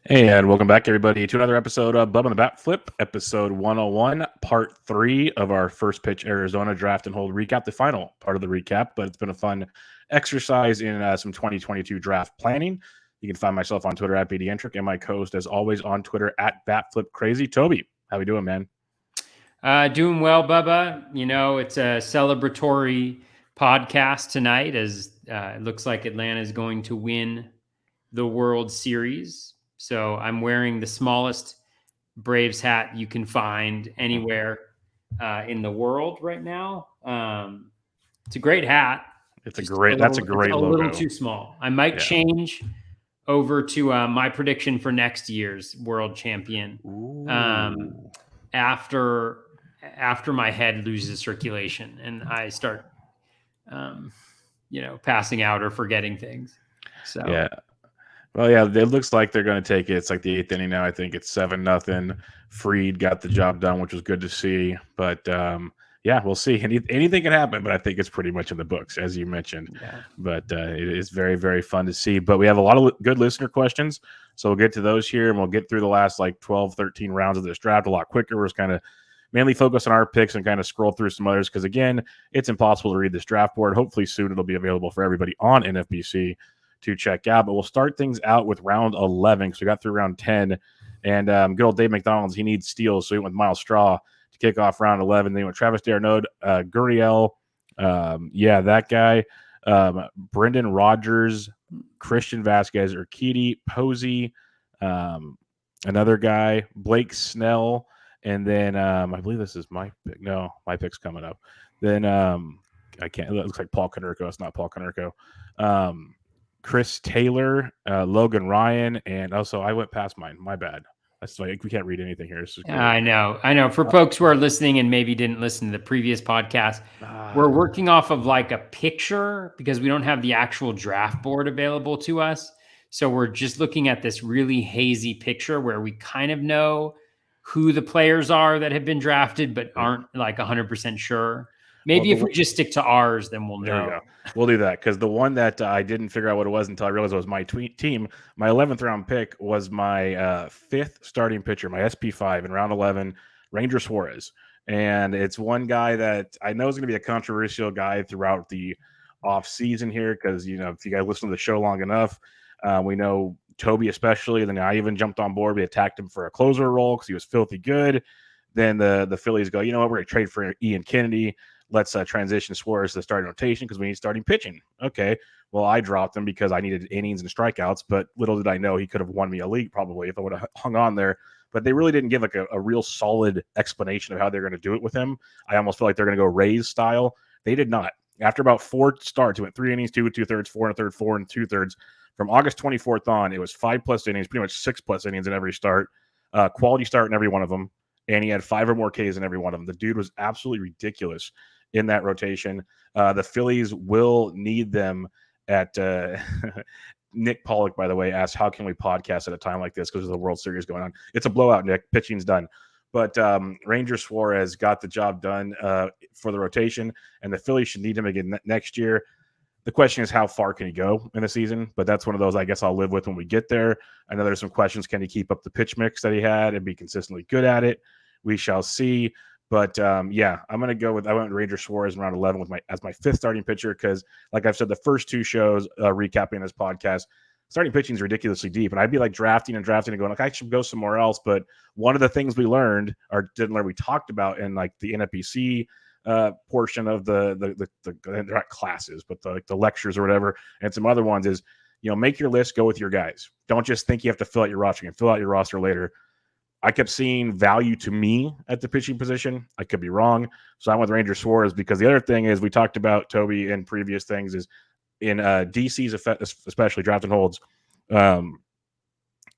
And welcome back, everybody, to another episode of Bubba and the BatFlip, episode 101, part 3 of our first pitch Arizona draft and hold recap, the final part of the recap. But it's been a fun exercise in some 2022 draft planning. You can find myself on Twitter at BDentric and my co-host, as always, on Twitter at BatFlipCrazy. Toby, how we doing, man? Doing well, Bubba. You know, it's a celebratory podcast tonight as it looks like Atlanta is going to win the World Series. So I'm wearing the smallest Braves hat you can find anywhere in the world right now. It's a great hat. That's a great logo. Little too small. I might change over to my prediction for next year's World Champion. After my head loses circulation and I start, passing out or forgetting things. So yeah. Well, yeah, it looks like they're going to take it. It's like the 8th inning now. I think it's 7-0. Freed got the job done, which was good to see. But yeah, we'll see. Anything can happen, but I think it's pretty much in the books, as you mentioned. Yeah. But it is very, very fun to see. But we have a lot of good listener questions, so we'll get to those here, and we'll get through the last 12, 13 rounds of this draft a lot quicker. We're just kind of mainly focus on our picks and kind of scroll through some others because, again, it's impossible to read this draft board. Hopefully soon it'll be available for everybody on NFBC to check out. But we'll start things out with round 11 because we got through round 10. And good old Dave McDonald's, he needs steals, so he went with Miles Straw to kick off round 11. Then went Travis d'Arnaud, Gurriel, that guy, Brendan Rodgers, Christian Vasquez, Urquidy, Posey, another guy, Blake Snell, and then I believe this is my pick. No, my pick's coming up. Then I can't. It looks like Paul Konerko. It's not Paul Konerko. Chris Taylor, Logan Ryan, and also I went past mine. My bad. That's like we can't read anything here. I know. For folks who are listening and maybe didn't listen to the previous podcast, we're working off of like a picture because we don't have the actual draft board available to us. So we're just looking at this really hazy picture where we kind of know who the players are that have been drafted, but aren't like 100% sure. Maybe if we just stick to ours, then we'll know. There we go. We'll do that because the one that I didn't figure out what it was until I realized it was my team. My 11th round pick was my 5th starting pitcher, my SP5 in round 11, Ranger Suarez. And it's one guy that I know is going to be a controversial guy throughout the off season here because, if you guys listen to the show long enough, we know Toby especially. Then I even jumped on board. We attacked him for a closer role because he was filthy good. Then the Phillies go, you know what, we're going to trade for Ian Kennedy. Let's transition Suarez to the starting rotation because we need starting pitching. Okay, well, I dropped him because I needed innings and strikeouts, but little did I know he could have won me a league probably if I would have hung on there. But they really didn't give like a real solid explanation of how they're going to do it with him. I almost feel like they're going to go Rays style. They did not. After about 4 starts, it went 3 innings, 2 2/3, 4 1/3, 4 2/3. From August 24th on, it was 5+ innings, pretty much 6+ innings in every start. Quality start in every one of them. And he had 5 or more Ks in every one of them. The dude was absolutely ridiculous in that rotation. The Phillies will need them at Nick Pollock, by the way, asked, how can we podcast at a time like this because of the World Series going on? It's a blowout, Nick. Pitching's done. But Ranger Suarez got the job done for the rotation, and the Phillies should need him again next year. The question is, how far can he go in the season? But that's one of those I guess I'll live with when we get there. I know there's some questions. Can he keep up the pitch mix that he had and be consistently good at it? We shall see. But I'm going to go with I went with Ranger Suarez in round 11 as my 5th starting pitcher because, like I've said, the first 2 shows recapping this podcast, starting pitching is ridiculously deep, and I'd be like drafting and going like I should go somewhere else. But one of the things we learned or didn't learn, we talked about in like the NFBC portion of the they're not classes, but the lectures or whatever, and some other ones is make your list, go with your guys. Don't just think you have to fill out your roster. You can fill out your roster later. I kept seeing value to me at the pitching position. I could be wrong. So I went with Ranger Suarez because the other thing is we talked about, Toby, in previous things is in DC's, especially draft and holds,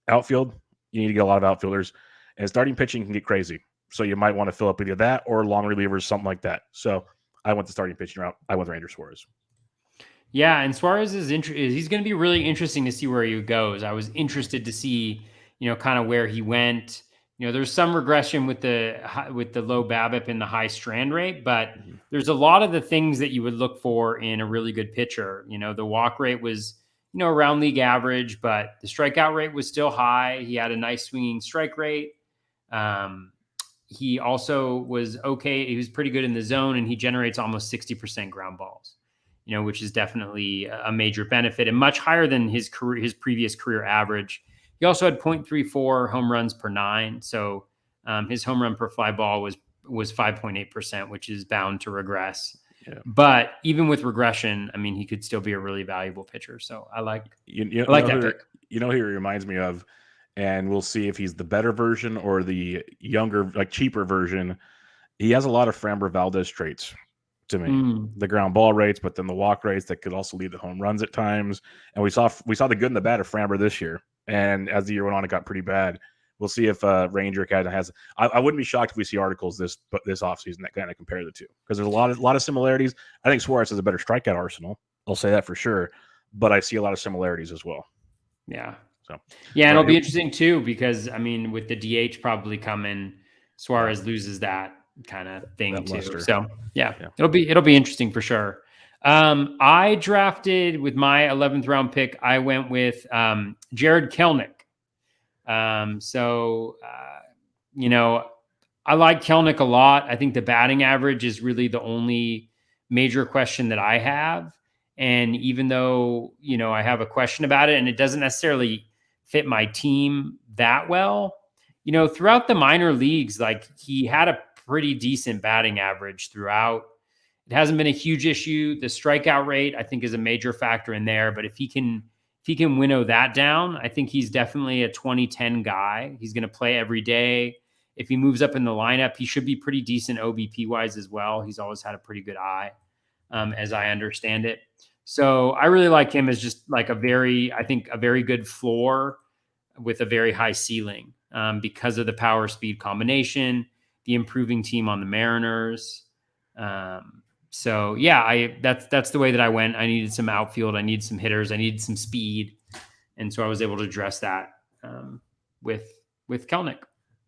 outfield, you need to get a lot of outfielders. And starting pitching can get crazy. So you might want to fill up either that or long relievers, something like that. So I went the starting pitching route. I went with Ranger Suarez. Yeah, and Suarez is he's going to be really interesting to see where he goes. I was interested to see, kind of where he went. There's some regression with the low BABIP and the high strand rate, but there's a lot of the things that you would look for in a really good pitcher. The walk rate was around league average, but the strikeout rate was still high. He had a nice swinging strike rate. He also was okay. He was pretty good in the zone, and he generates almost 60% ground balls, which is definitely a major benefit and much higher than his previous career average. He also had 0.34 home runs per 9. So his home run per fly ball was 5.8%, which is bound to regress. Yeah. But even with regression, I mean, he could still be a really valuable pitcher. So I like that pick. You know who he reminds me of, and we'll see if he's the better version or the younger, like cheaper version. He has a lot of Framber Valdez traits to me. The ground ball rates, but then the walk rates that could also lead to home runs at times. And we saw the good and the bad of Framber this year. And as the year went on, it got pretty bad. We'll see if Ranger kind of has. I wouldn't be shocked if we see articles this offseason that kind of compare the two, because there's a lot of similarities. I think Suarez has a better strikeout arsenal. I'll say that for sure, but I see a lot of similarities as well. Yeah. So yeah, and it'll be interesting too, because I mean, with the DH probably coming, Suarez loses that kind of thing too. Luster. So yeah, it'll be interesting for sure. I drafted with my 11th round pick. I went with Jared Kelnick. I like Kelnick a lot. I think the batting average is really the only major question that I have. And even though, I have a question about it and it doesn't necessarily fit my team that well, throughout the minor leagues, like he had a pretty decent batting average throughout. It hasn't been a huge issue. The strikeout rate, I think, is a major factor in there, but if he can winnow that down, I think he's definitely a 2010 guy. He's going to play every day. If he moves up in the lineup, he should be pretty decent OBP wise as well. He's always had a pretty good eye, as I understand it. So I really like him as just like a very good floor with a very high ceiling, because of the power speed combination, the improving team on the Mariners. So yeah, that's the way that I went. I needed some outfield. I needed some hitters. I needed some speed. And so I was able to address that with Kelnick.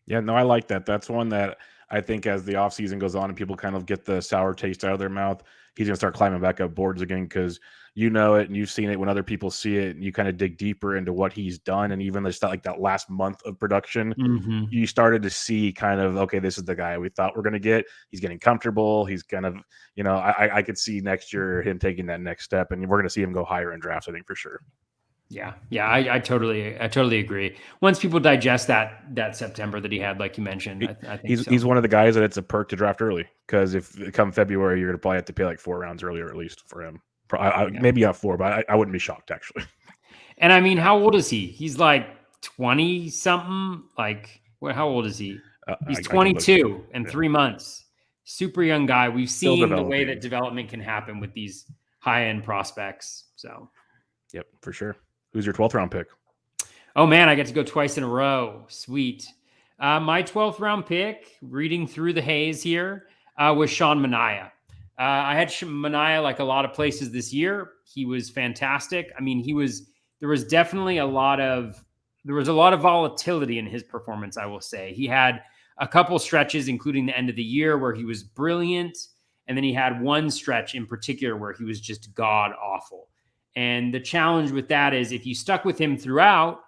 Yeah, no, I like that. That's one that I think as the offseason goes on and people kind of get the sour taste out of their mouth, he's going to start climbing back up boards again, because you know it and you've seen it when other people see it, and you kind of dig deeper into what he's done. And even just like that last month of production, you started to see kind of, okay, this is the guy we thought we're going to get. He's getting comfortable. He's kind of, I could see next year him taking that next step, and we're going to see him go higher in drafts, I think, for sure. Yeah. I totally agree. Once people digest that September that he had, like you mentioned, I think he's one of the guys that it's a perk to draft early, because if come February, you're going to probably have to pay like 4 rounds earlier, at least for him. Maybe not 4, but I wouldn't be shocked actually. And I mean, how old is he? He's like 20 something. Like, how old is he? He's 22 and 3 months. Super young guy. We've seen the way that development can happen with these high end prospects. So, yep, for sure. Who's your 12th round pick? Oh man, I get to go twice in a row. Sweet. My 12th round pick, reading through the haze here, was Sean Manaea. I had Manaea like a lot of places this year. He was fantastic. I mean, there was definitely a lot of volatility in his performance, I will say. He had a couple stretches, including the end of the year, where he was brilliant. And then he had one stretch in particular where he was just god awful. And the challenge with that is if you stuck with him throughout,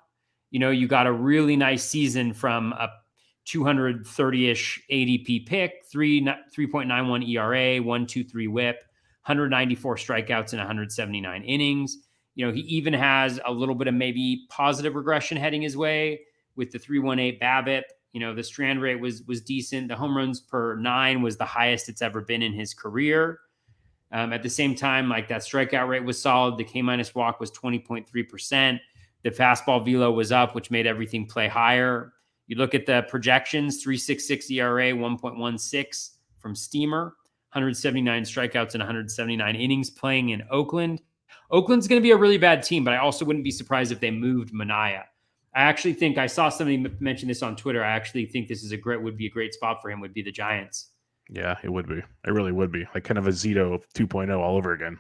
you got a really nice season from a 230-ish ADP pick, 3.91 ERA, 1.23 WHIP, 194 strikeouts in 179 innings. He even has a little bit of maybe positive regression heading his way with the 3.18 BABIP. The strand rate was decent. The home runs per 9 was the highest it's ever been in his career. At the same time, like that strikeout rate was solid. The K- walk was 20.3%. The fastball velo was up, which made everything play higher. You look at the projections, 3.66 ERA, 1.16 from Steamer, 179 strikeouts and 179 innings playing in Oakland. Oakland's going to be a really bad team, but I also wouldn't be surprised if they moved Manaea. I actually think I saw somebody mention this on Twitter. I actually think this would be a great spot for him, would be the Giants. Yeah, it would be. It really would be. Like kind of a Zito 2.0 all over again.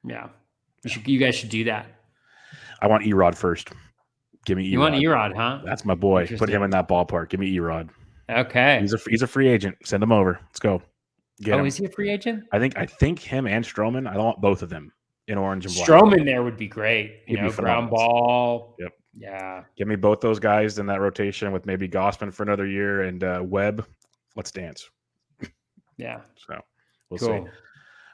Yeah. You guys should do that. I want Erod first. Give me Erod. You want Erod, huh? That's my boy. Put him in that ballpark. Give me Erod. Okay. He's a free agent. Send him over. Let's go. Is he a free agent? I think him and Stroman. I want both of them. in orange and black. Stroman there would be great. He'd be Ground phenomenal. ball. Yep. Yeah. Give me both those guys in that rotation with maybe Gossman for another year and Webb. Let's dance. Yeah. So we'll Cool. see.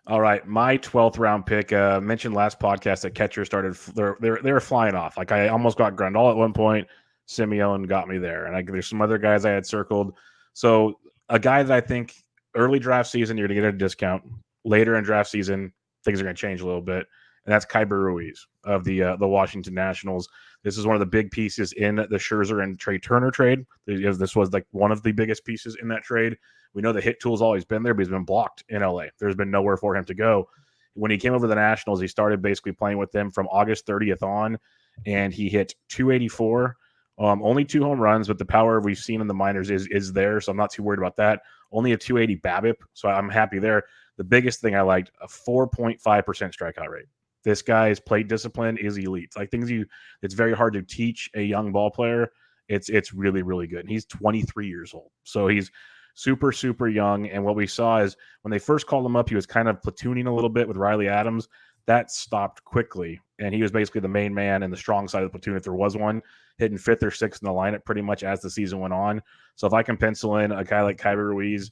All right, my 12th round pick. Mentioned last podcast that catcher started. They were flying off. Like I almost got Grandal at one point. Simeone got me there, and there's some other guys I had circled. So a guy that I think early draft season you're going to get a discount. Later in draft season, things are going to change a little bit, and that's Kyber Ruiz of the Washington Nationals. This is one of the big pieces in the Scherzer and Trey Turner trade. This was like one of the biggest pieces in that trade. We know the hit tool's always been there, but he's been blocked in LA. There's been nowhere for him to go. When he came over to the Nationals, he started basically playing with them from August 30th on, and he hit 284. Only 2 home runs, but the power we've seen in the minors is there, so I'm not too worried about that. Only a 280 BABIP, so I'm happy there. The biggest thing I liked, a 4.5% strikeout rate. This guy's plate discipline is elite. Like it's very hard to teach a young ball player. It's really, really good. And he's 23 years old, so he's super, super young. And what we saw is when they first called him up, he was kind of platooning a little bit with Riley Adams. That stopped quickly, and he was basically the main man and the strong side of the platoon if there was one, hitting 5th or 6th in the lineup pretty much as the season went on. So if I can pencil in a guy like Kyber Ruiz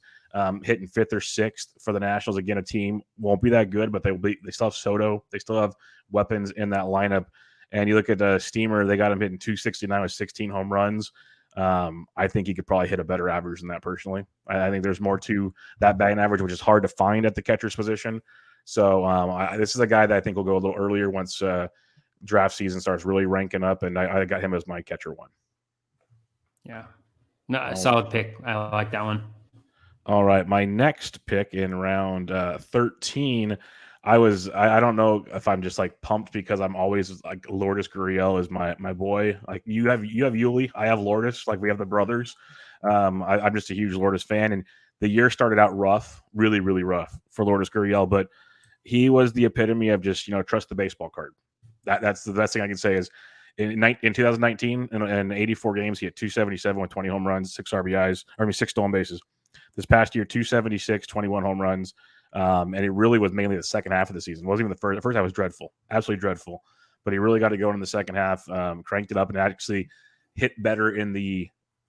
hitting 5th or 6th for the Nationals, again, a team won't be that good, but they still have Soto. They still have weapons in that lineup. And you look at Steamer, they got him hitting 269 with 16 home runs. I think he could probably hit a better average than that personally. I think there's more to that batting average, which is hard to find at the catcher's position. So this is a guy that I think will go a little earlier once draft season starts really ranking up, and I got him as my catcher one. Yeah. No, solid pick. I like that one. All right, my next pick in round 13, I don't know if I'm just like pumped because I'm always like Lourdes Gurriel is my boy. Like you have Yuli, I have Lourdes, like we have the brothers. I'm just a huge Lourdes fan, and the year started out rough, really, really rough for Lourdes Gurriel, but he was the epitome of just trust the baseball card. That's the best thing I can say is in 2019 in 84 games he had 277 with 20 home runs, 6 RBIs, 6 stolen bases. This past year, 276, 21 home runs. And it really was mainly the second half of the season. It wasn't even the first. The first half was dreadful, absolutely dreadful. But he really got to go in the second half, cranked it up, and actually hit better in the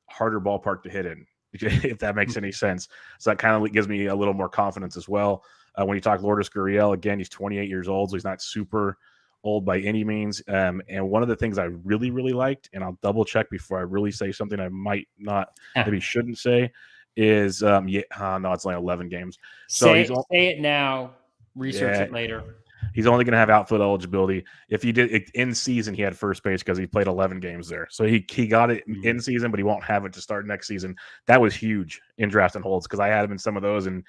harder ballpark to hit in, if that makes any sense. So that kind of gives me a little more confidence as well. When you talk Lourdes Gurriel, again, he's 28 years old, so he's not super old by any means. And one of the things I really, really liked, and I'll double check before I really say something I might not, maybe shouldn't say, is no, it's only 11 games. So say it now, research it later. He's only going to have outfield eligibility. If he did it in season, he had first base because he played 11 games there. So he got it in season, but he won't have it to start next season. That was huge in draft and holds because I had him in some of those, and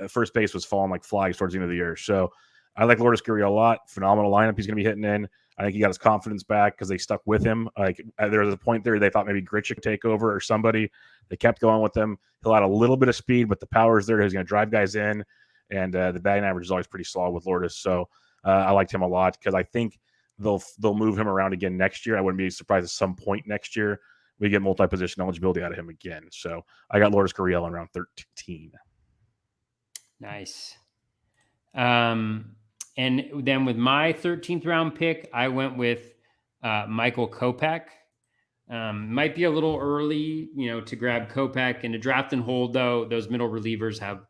first base was falling like flies towards the end of the year. So I like Lourdes Gurriel a lot. Phenomenal lineup he's going to be hitting in. I think he got his confidence back because they stuck with him. Like there was a point there they thought maybe Grichuk could take over or somebody. They kept going with him. He'll add a little bit of speed, but the power is there. He's going to drive guys in, and the batting average is always pretty solid with Lourdes. So I liked him a lot because I think they'll move him around again next year. I wouldn't be surprised at some point next year we get multi-position eligibility out of him again. So I got Lourdes Gurriel in round 13. Nice. And then with my 13th round pick, I went with Michael Kopech. Might be a little early, to grab Kopech in a draft and hold, though. Those middle relievers have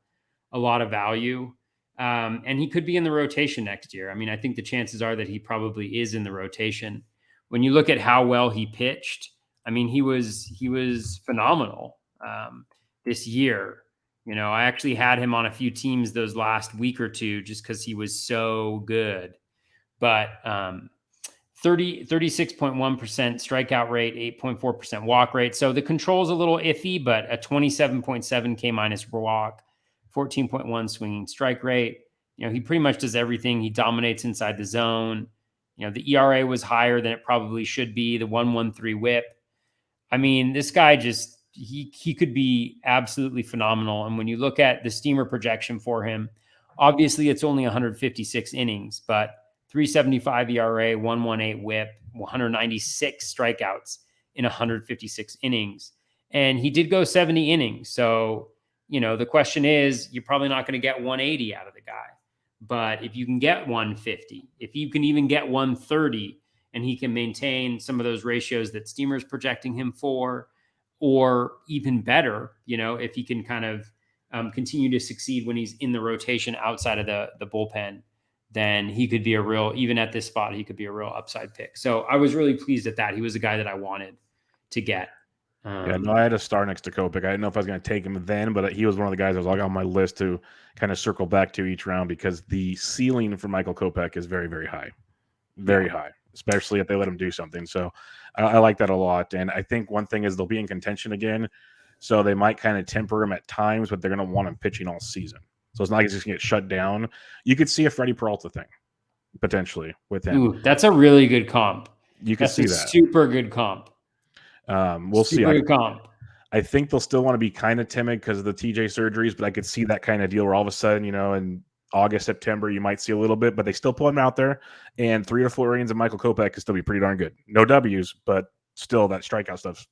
a lot of value. And he could be in the rotation next year. I mean, I think the chances are that he probably is in the rotation. When you look at how well he pitched, I mean, he was phenomenal this year. I actually had him on a few teams those last week or two just because he was so good. But 36.1% strikeout rate, 8.4% walk rate. So the control's a little iffy, but a 27.7 K minus walk, 14.1 swinging strike rate. He pretty much does everything. He dominates inside the zone. The ERA was higher than it probably should be, the 1.13 whip. I mean, this guy just, he could be absolutely phenomenal. And when you look at the Steamer projection for him, obviously it's only 156 innings, but 3.75 ERA, 1.18 whip, 196 strikeouts in 156 innings. And he did go 70 innings. So, the question is, you're probably not going to get 180 out of the guy. But if you can get 150, if you can even get 130, and he can maintain some of those ratios that Steamer's projecting him for, or even better, if he can kind of continue to succeed when he's in the rotation outside of the bullpen, then he could be even at this spot, he could be a real upside pick. So I was really pleased at that. He was a guy that I wanted to get. I had a star next to Kopech. I didn't know if I was going to take him then, but he was one of the guys I was on my list to kind of circle back to each round because the ceiling for Michael Kopech is very, very high. Very high, especially if they let him do something. So I like that a lot. And I think one thing is they'll be in contention again. So they might kind of temper him at times, but they're going to want him pitching all season. So it's not like he's just going to get shut down. You could see a Freddie Peralta thing potentially with him. Ooh, that's a really good comp. You can see that. Super good comp. We'll see. Super good comp. I think they'll still want to be kind of timid because of the TJ surgeries, but I could see that kind of deal where all of a sudden, in August, September, you might see a little bit, but they still pull him out there. And 3 or 4 innings of Michael Kopech could still be pretty darn good. No W's, but still that strikeout stuff's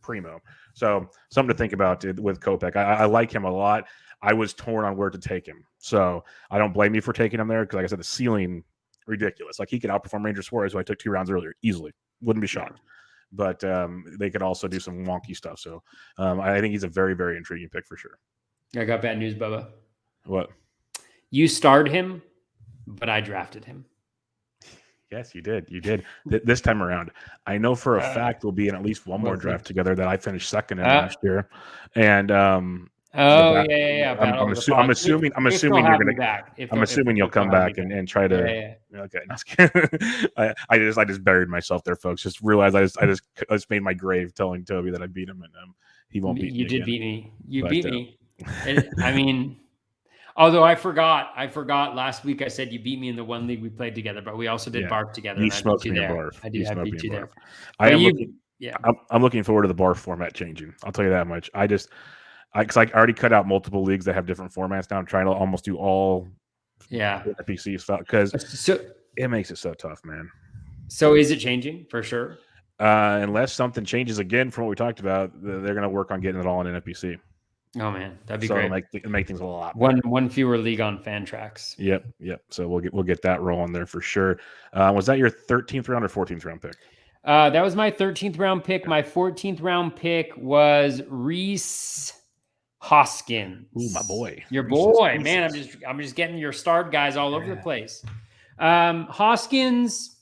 primo. So something to think about with Kopech. I like him a lot. I was torn on where to take him. So I don't blame you for taking him there because, like I said, the ceiling, ridiculous. Like he could outperform Ranger Suarez, who I took 2 rounds earlier, easily. Wouldn't be shocked. But they could also do some wonky stuff. So I think he's a very, very intriguing pick for sure. I got bad news, Bubba. What? You starred him, but I drafted him. Yes, you did. You did. This time around. I know for a fact we'll be in at least one more draft together that I finished second in last year. And I'm assuming you're gonna. I'm assuming you'll come back and try to. Okay, I just buried myself there, folks. Just realized I just made my grave telling Toby that I beat him, and he won't beat me. You did beat me. You beat me. I mean, although I forgot last week I said you beat me in the one league we played together, but we also did barf together. You smoked me in barf. I beat you there. I'm looking forward to the barf format changing. I'll tell you that much. Because I already cut out multiple leagues that have different formats now. I'm trying to almost do all FPC stuff because it makes it so tough, man. So is it changing for sure? Unless something changes again from what we talked about, they're going to work on getting it all in FPC. Oh man, that'd be great. Make things a lot better. One fewer league on Fantrax. Yep. So we'll get that rolling there for sure. Was that your 13th round or 14th round pick? That was my 13th round pick. My 14th round pick was Rhys Hoskins. Ooh, my boy. Your boy, man. I'm just getting your starred guys all over the place. Hoskins,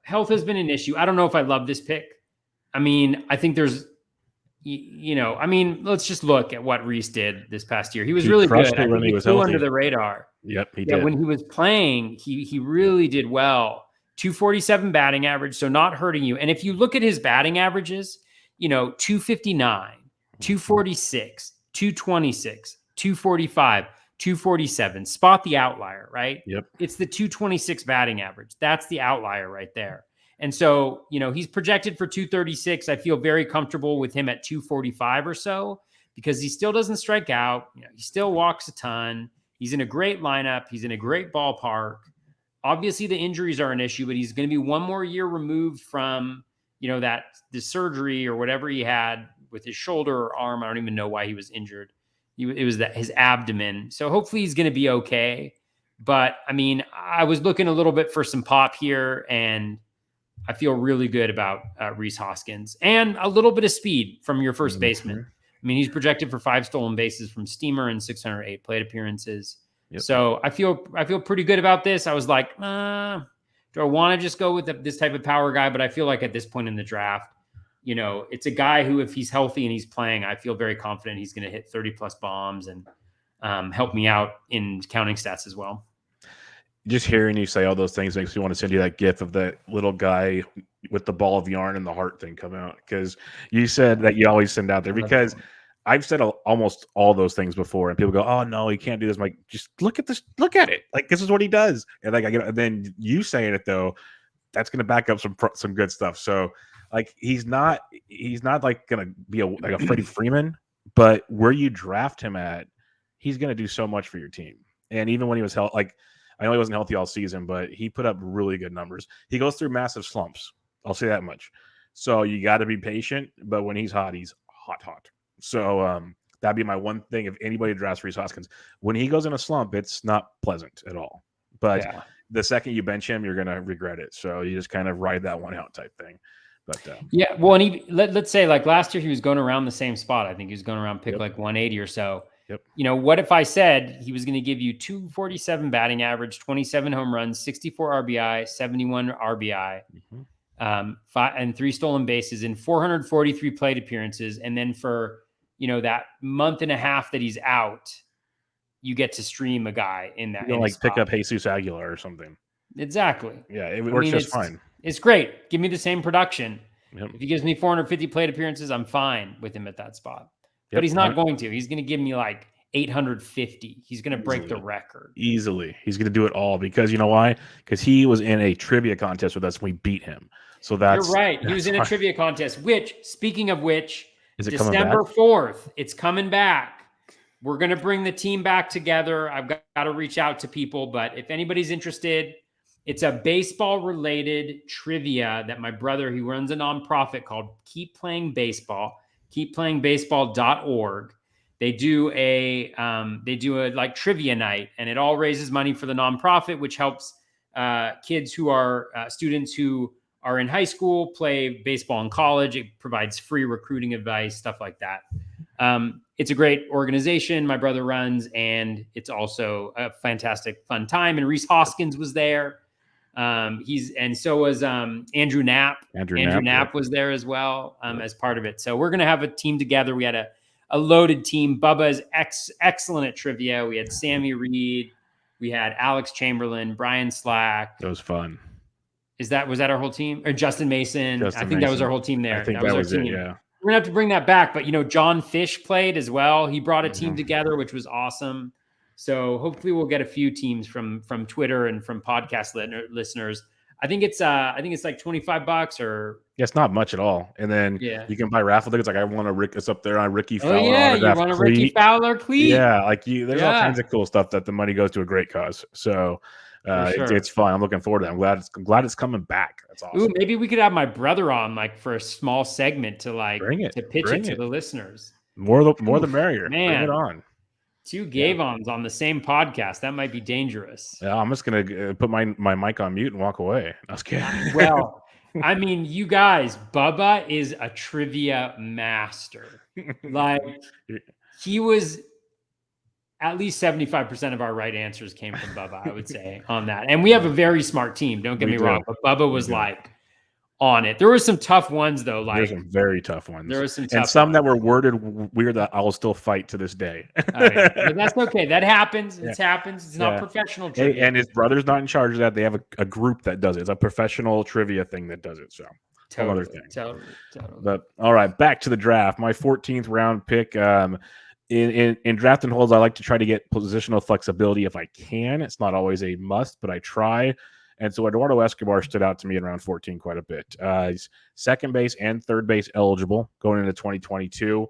health has been an issue. I don't know if I love this pick. I mean, I think there's, let's just look at what Rhys did this past year. He was really good. I think he flew under the radar. Yep, he did. When he was playing, he really did well. 247 batting average, so not hurting you. And if you look at his batting averages, 259, 246, 226, 245, 247. Spot the outlier, right? Yep. It's the 226 batting average. That's the outlier right there. And so, he's projected for 236. I feel very comfortable with him at 245 or so because he still doesn't strike out. He still walks a ton. He's in a great lineup. He's in a great ballpark. Obviously, the injuries are an issue, but he's going to be one more year removed from, the surgery or whatever he had with his shoulder or arm. I don't even know why he was injured. It was his abdomen. So hopefully he's going to be okay. But I mean, I was looking a little bit for some pop here, and I feel really good about Rhys Hoskins and a little bit of speed from your first baseman. I mean, he's projected for 5 stolen bases from Steamer and 608 plate appearances. Yep. So I feel pretty good about this. I was like, do I want to just go with this type of power guy? But I feel like at this point in the draft, it's a guy who, if he's healthy and he's playing, I feel very confident he's going to hit 30 plus bombs and help me out in counting stats as well. Just hearing you say all those things makes me want to send you that gif of that little guy with the ball of yarn and the heart thing come out, because you said that you always send out there, because I've said almost all those things before, and people go, "Oh no, he can't do this." I'm like, just look at this, look at it. Like, this is what he does. And like, and then you saying it though, that's going to back up some good stuff. So like, he's not like going to be like a Freddie Freeman, but where you draft him at, he's going to do so much for your team. And even when he was I know he wasn't healthy all season, but he put up really good numbers. He goes through massive slumps. I'll say that much. So you got to be patient. But when he's hot, he's hot. So That'd be my one thing if anybody drafts Rhys Hoskins. When he goes in a slump, it's not pleasant at all. But the second you bench him, you're going to regret it. So you just kind of ride that one out type thing. But yeah, well, and let's say like last year he was going around the same spot. I think he was going around pick like 180 or so. Yep. You know, what if I said he was going to give you 247 batting average, 27 home runs, 64 RBI, 71 RBI, and 3 stolen bases in 443 plate appearances, and then for that month and a half that he's out, you get to stream a guy in that. You like pick up Jesus Aguilar or something. Exactly. Yeah, it works just fine. It's great. Give me the same production. Yep. If he gives me 450 plate appearances, I'm fine with him at that spot. Yep. But he's not going to. He's going to give me like 850. He's going to break the record. Easily. He's going to do it all because you know why? Because he was in a trivia contest with us and we beat him. So that's... You're right. He was in a trivia contest, which, speaking of which, is it December 4th, it's coming back. We're going to bring the team back together. I've got to reach out to people, but if anybody's interested... It's a baseball-related trivia that my brother, he runs a nonprofit called Keep Playing Baseball, keepplayingbaseball.org. They do a like trivia night, and it all raises money for the nonprofit, which helps kids who are students who are in high school play baseball in college. It provides free recruiting advice, stuff like that. It's a great organization my brother runs, and it's also a fantastic, fun time. And Rhys Hoskins was there. And so was Andrew Knapp. Andrew Knapp was there as well as part of it. So we're going to have a team together. We had a loaded team. Bubba is excellent at trivia. We had Sammy Reed. We had Alex Chamberlain, Brian Slack. That was fun. Was that our whole team? Or Justin Mason? I think that was our whole team there. I think that was our it, team. yeah. We're going to have to bring that back. But, John Fish played as well. He brought a team together, which was awesome. So hopefully we'll get a few teams from Twitter and from podcast listeners. I think it's like $25 or... Yeah, it's not much at all. And then you can buy raffle tickets. Like I want it's up there on Ricky Fowler. Oh yeah, you want a Ricky Fowler cleat? Yeah, there's all kinds of cool stuff that the money goes to a great cause. So sure. it's fun. I'm looking forward to it. I'm glad it's coming back. That's awesome. Ooh, maybe we could have my brother on like for a small segment to pitch it to the lislisters. More the merrier. Man. Bring it on. 2 Gavons on the same podcast. That might be dangerous. Yeah, I'm just going to put my mic on mute and walk away. I was kidding. Well, I mean, you guys, Bubba is a trivia master. Like, he was at least 75% of our right answers came from Bubba, I would say, on that. And we have a very smart team. Don't get me wrong. But Bubba was like on it. There were some tough ones though. Like there's some very tough ones. There were some tough and some ones that were worded weird that I will still fight to this day. But that's okay. That happens. It happens. It's not professional trivia. And his brother's not in charge of that. They have a group that does it. It's a professional trivia thing that does it. So totally. But all right, back to the draft. My 14th round pick. In draft and holds, I like to try to get positional flexibility if I can. It's not always a must, but I try. And so Eduardo Escobar stood out to me in round 14 quite a bit. He's second base and third base eligible going into 2022.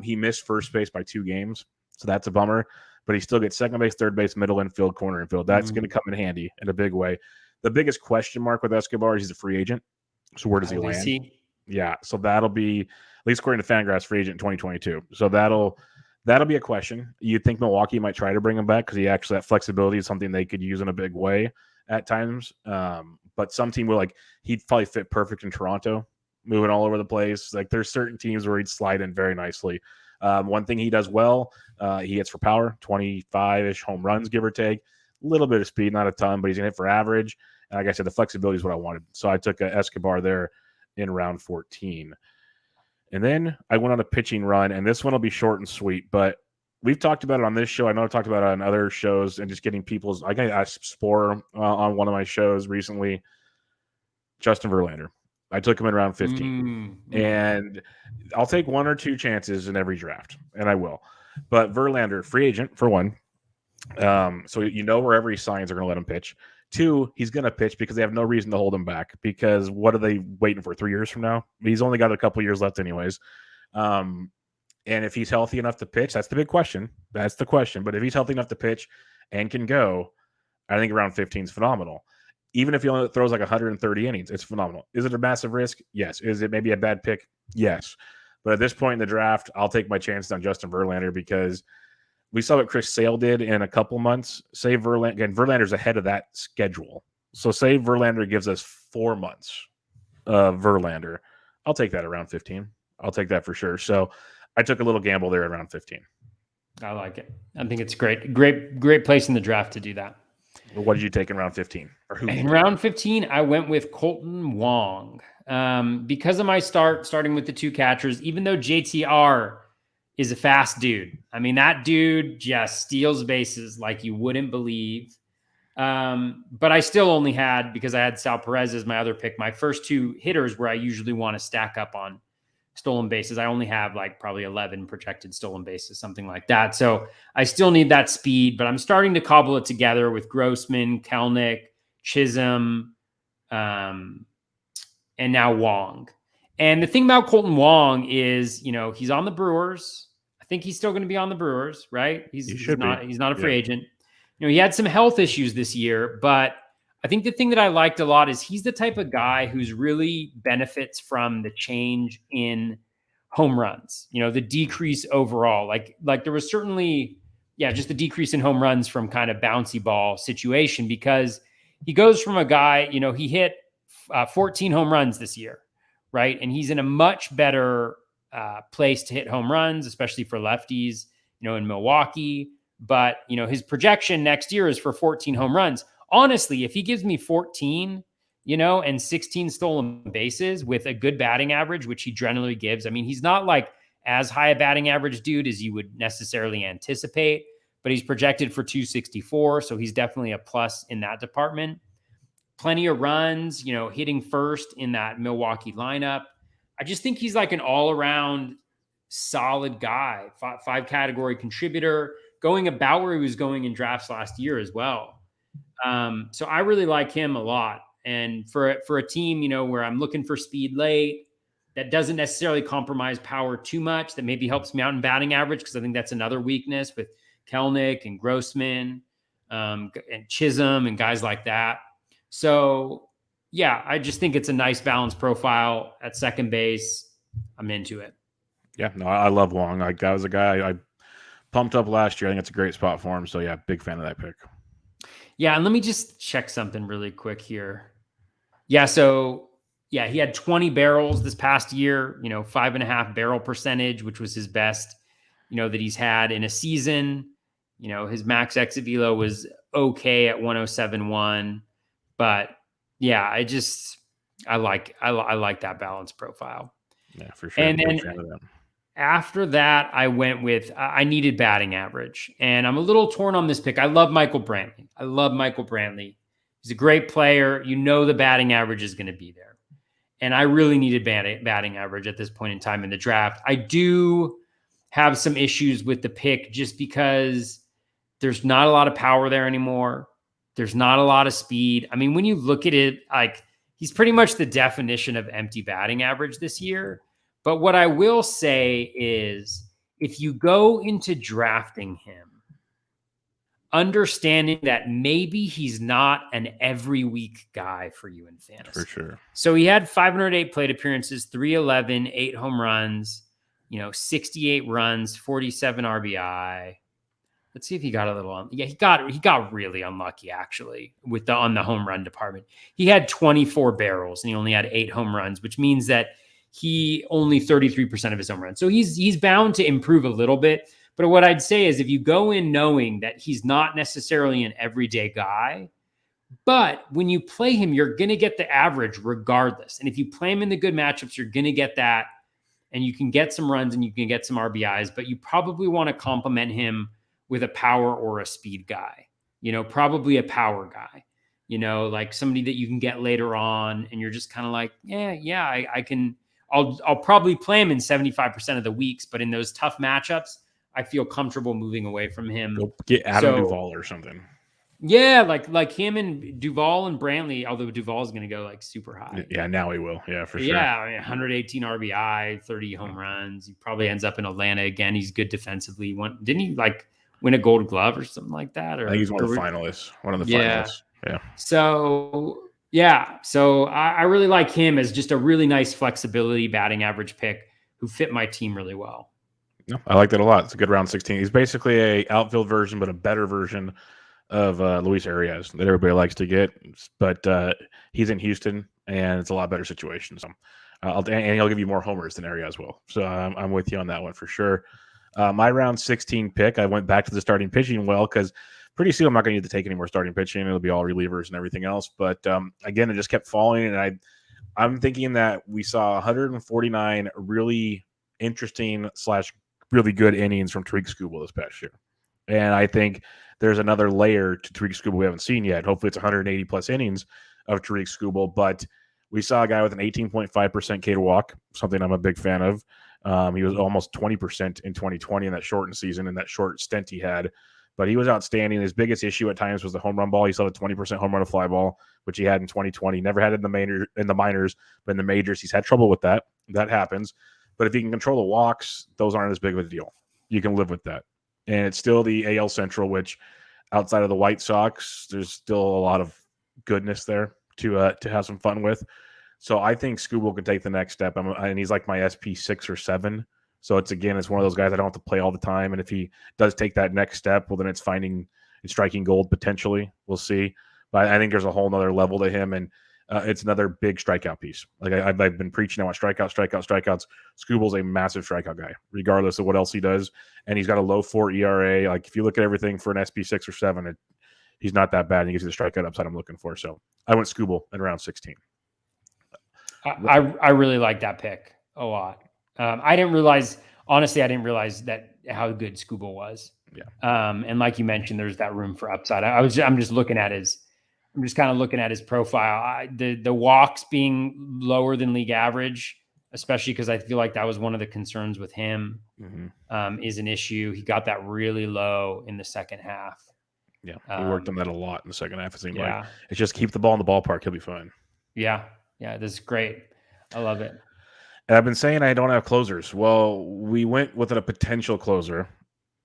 He missed first base by 2 games, so that's a bummer. But he still gets second base, third base, middle infield, corner infield. That's going to come in handy in a big way. The biggest question mark with Escobar is he's a free agent. So where does he land? Yeah, so that'll be, at least according to Fangraphs, free agent in 2022. So that'll be a question. You'd think Milwaukee might try to bring him back because he actually, that flexibility is something they could use in a big way at times. But some team will he'd probably fit perfect in Toronto, moving all over the place. Like there's certain teams where he'd slide in very nicely. One thing he does well, he hits for power, 25-ish home runs, give or take. A little bit of speed, not a ton, but he's going to hit for average. And like I said, the flexibility is what I wanted. So I took Escobar there in round 14. And then I went on a pitching run, and this one will be short and sweet, but we've talked about it on this show. I know I've talked about it on other shows and just getting people's. I got Spore on one of my shows recently. Justin Verlander. I took him in round 15. And I'll take 1 or 2 chances in every draft, and I will. But Verlander, free agent, for one. So wherever he signs, they're going to let him pitch. 2, he's going to pitch because they have no reason to hold him back because what are they waiting for 3 years from now? He's only got a couple years left anyways. And if he's healthy enough to pitch, that's the big question. That's the question. But if he's healthy enough to pitch and can go, I think round 15 is phenomenal. Even if he only throws like 130 innings, it's phenomenal. Is it a massive risk? Yes. Is it maybe a bad pick? Yes. But at this point in the draft, I'll take my chances on Justin Verlander because we saw what Chris Sale did in a couple months. Say Verlander, again, Verlander's ahead of that schedule. So say Verlander gives us 4 months of Verlander. I'll take that around 15. I'll take that for sure. So I took a little gamble there around 15. I like it. I think it's great place in the draft to do that. What did you take in round 15? Or who? In round 15, I went with Colton Wong. Because of my starting with the 2 catchers, even though JTR is a fast dude. I mean, that dude just steals bases like you wouldn't believe. But I still only had, because I had Sal Perez as my other pick, my first 2 hitters where I usually want to stack up on stolen bases. I only have like probably 11 projected stolen bases, something like that. So I still need that speed, but I'm starting to cobble it together with Grossman, Kelnick, Chisholm, and now Wong. And the thing about Colton Wong is, he's on the Brewers. I think he's still going to be on the Brewers, right? He's not a free agent. He had some health issues this year, but I think the thing that I liked a lot is he's the type of guy who's really benefits from the change in home runs, the decrease overall. Like there was certainly, just the decrease in home runs from kind of bouncy ball situation, because he goes from a guy, he hit 14 home runs this year, right? And he's in a much better place to hit home runs, especially for lefties, in Milwaukee. But, his projection next year is for 14 home runs. Honestly, if he gives me 14, and 16 stolen bases with a good batting average, which he generally gives, I mean, he's not like as high a batting average dude as you would necessarily anticipate, but he's projected for 264. So he's definitely a plus in that department. Plenty of runs, hitting first in that Milwaukee lineup. I just think he's like an all-around solid guy, 5 category contributor, going about where he was going in drafts last year as well. So I really like him a lot. And for a team, where I'm looking for speed late, that doesn't necessarily compromise power too much, that maybe helps me out in batting average, because I think that's another weakness with Kelnick and Grossman and Chisholm and guys like that. So, I just think it's a nice balanced profile at second base. I'm into it. Yeah, no, I love Wong. Like, that was a guy I pumped up last year. I think it's a great spot for him. So, big fan of that pick. Yeah, and let me just check something really quick here. Yeah, so, he had 20 barrels this past year, 5.5 barrel percentage, which was his best, that he's had in a season. His max exit velo was okay at 107.1. But, I like that balance profile. Yeah, for sure. And then after that, I went with, I needed batting average. And I'm a little torn on this pick. I love Michael Brantley. He's a great player. The batting average is going to be there. And I really needed batting average at this point in time in the draft. I do have some issues with the pick just because there's not a lot of power there anymore. There's not a lot of speed. I mean, when you look at it, like, he's pretty much the definition of empty batting average this year. But what I will say is, if you go into drafting him, understanding that maybe he's not an every week guy for you in fantasy. For sure. So he had 508 plate appearances, 311, 8 home runs, 68 runs, 47 RBI. Let's see if he got a little. He got really unlucky actually on the home run department. He had 24 barrels and he only had 8 home runs, which means that he only 33% of his home runs. So he's bound to improve a little bit. But what I'd say is, if you go in knowing that he's not necessarily an everyday guy, but when you play him, you're going to get the average regardless. And if you play him in the good matchups, you're going to get that, and you can get some runs and you can get some RBIs, but you probably want to complement him with a power or a speed guy, probably a power guy, like somebody that you can get later on. And you're just kind of like, I can, I'll probably play him in 75% of the weeks, but in those tough matchups, I feel comfortable moving away from him. Go get Adam Duvall or something. Yeah, like him and Duvall and Brantley, although Duvall is going to go like super high. Yeah, now he will. Yeah, for sure. Yeah, 118 RBI, 30 home runs. He probably ends up in Atlanta again. He's good defensively. Didn't he win a Gold Glove or something like that? Or I think he's one of the finalists. Yeah. So I really like him as just a really nice flexibility batting average pick who fit my team really well. No, I like that a lot. It's a good round 16. He's basically a outfield version, but a better version of Luis Arias that everybody likes to get. But he's in Houston, and it's a lot better situation. So, and he'll give you more homers than Arias will. So I'm with you on that one for sure. My round 16 pick, I went back to the starting pitching well because pretty soon I'm not going to need to take any more starting pitching. It'll be all relievers and everything else. But again, it just kept falling, and I'm thinking that we saw 149 really interesting / really good innings from Tariq Skubal this past year. And I think there's another layer to Tariq Skubal we haven't seen yet. Hopefully it's 180 plus innings of Tariq Skubal, but we saw a guy with an 18.5% K to walk, something I'm a big fan of. He was almost 20% in 2020 in that shortened season, in that short stint he had. But he was outstanding. His biggest issue at times was the home run ball. He saw the 20% home run to fly ball, which he had in 2020. Never had it in the minors, but in the majors, he's had trouble with that. That happens. But if you can control the walks, those aren't as big of a deal. You can live with that. And it's still the AL Central, which outside of the White Sox, there's still a lot of goodness there to have some fun with. So I think Skubal could take the next step. And he's like my SP 6 or 7. So it's one of those guys I don't have to play all the time. And if he does take that next step, well, then it's striking gold potentially. We'll see. But I think there's a whole nother level to him. And it's another big strikeout piece. Like I've been preaching now on strikeouts. Skubal's a massive strikeout guy, regardless of what else he does. And he's got a low 4 ERA. Like if you look at everything for an SP 6 or 7, he's not that bad. And he gives you the strikeout upside I'm looking for. So I went Skubal in round 16. I really like that pick a lot. I didn't realize that how good Skubal was. Yeah. And like you mentioned, there's that room for upside. I'm just kind of looking at his profile. The walks being lower than league average, especially because I feel like that was one of the concerns with him, is an issue. He got that really low in the second half. Yeah, he worked on that a lot in the second half. It seemed yeah. like it's just keep the ball in the ballpark. He'll be fine. Yeah, this is great. I love it. And I've been saying I don't have closers. Well, we went with a potential closer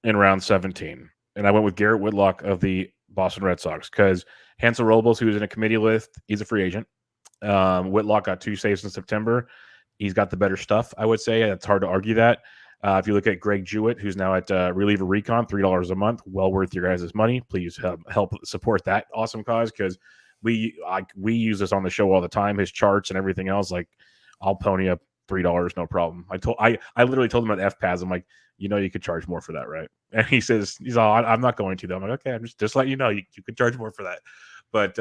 in round 17, and I went with Garrett Whitlock of the Boston Red Sox because Hansel Robles, who's in a committee list, he's a free agent. Whitlock got 2 saves in September. He's got the better stuff, I would say. It's hard to argue that. If you look at Greg Jewett, who's now at Reliever Recon, $3 a month, well worth your guys' money. Please help support that awesome cause because we use this on the show all the time. His charts and everything else, like I'll pony up $3, no problem. I literally told him at FPAZ, I'm like, you could charge more for that, right? And he's all, I'm not going to. Though. I'm like, okay, I'm just letting you know you could charge more for that. But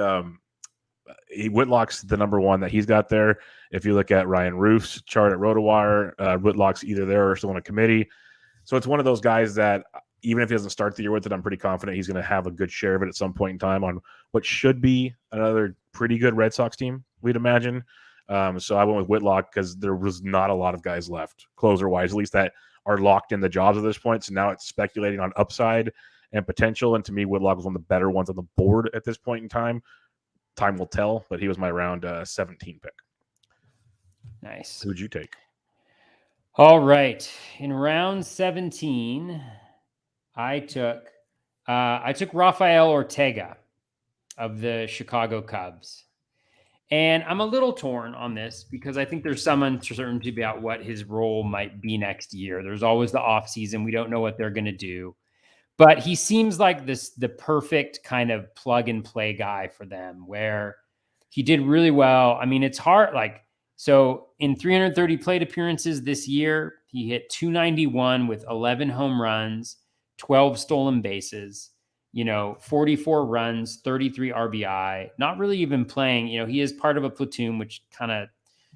Whitlock's the number one that he's got there. If you look at Ryan Roof's chart at RotoWire, Whitlock's either there or still in a committee. So it's one of those guys that even if he doesn't start the year with it, I'm pretty confident he's going to have a good share of it at some point in time on what should be another pretty good Red Sox team, we'd imagine. So I went with Whitlock because there was not a lot of guys left, closer-wise, at least that are locked in the jobs at this point. So now it's speculating on upside and potential. And to me, Whitlock was one of the better ones on the board at this point in time. Time will tell, but he was my round 17 pick. Nice. Who'd you take? All right. In round 17, I took Rafael Ortega of the Chicago Cubs. And I'm a little torn on this because I think there's some uncertainty about what his role might be next year. There's always the offseason. We don't know what they're going to do. But he seems like the perfect kind of plug and play guy for them where he did really well. I mean, it's hard. So in 330 plate appearances this year, he hit 291 with 11 home runs, 12 stolen bases, 44 runs, 33 RBI, not really even playing. He is part of a platoon, which kind of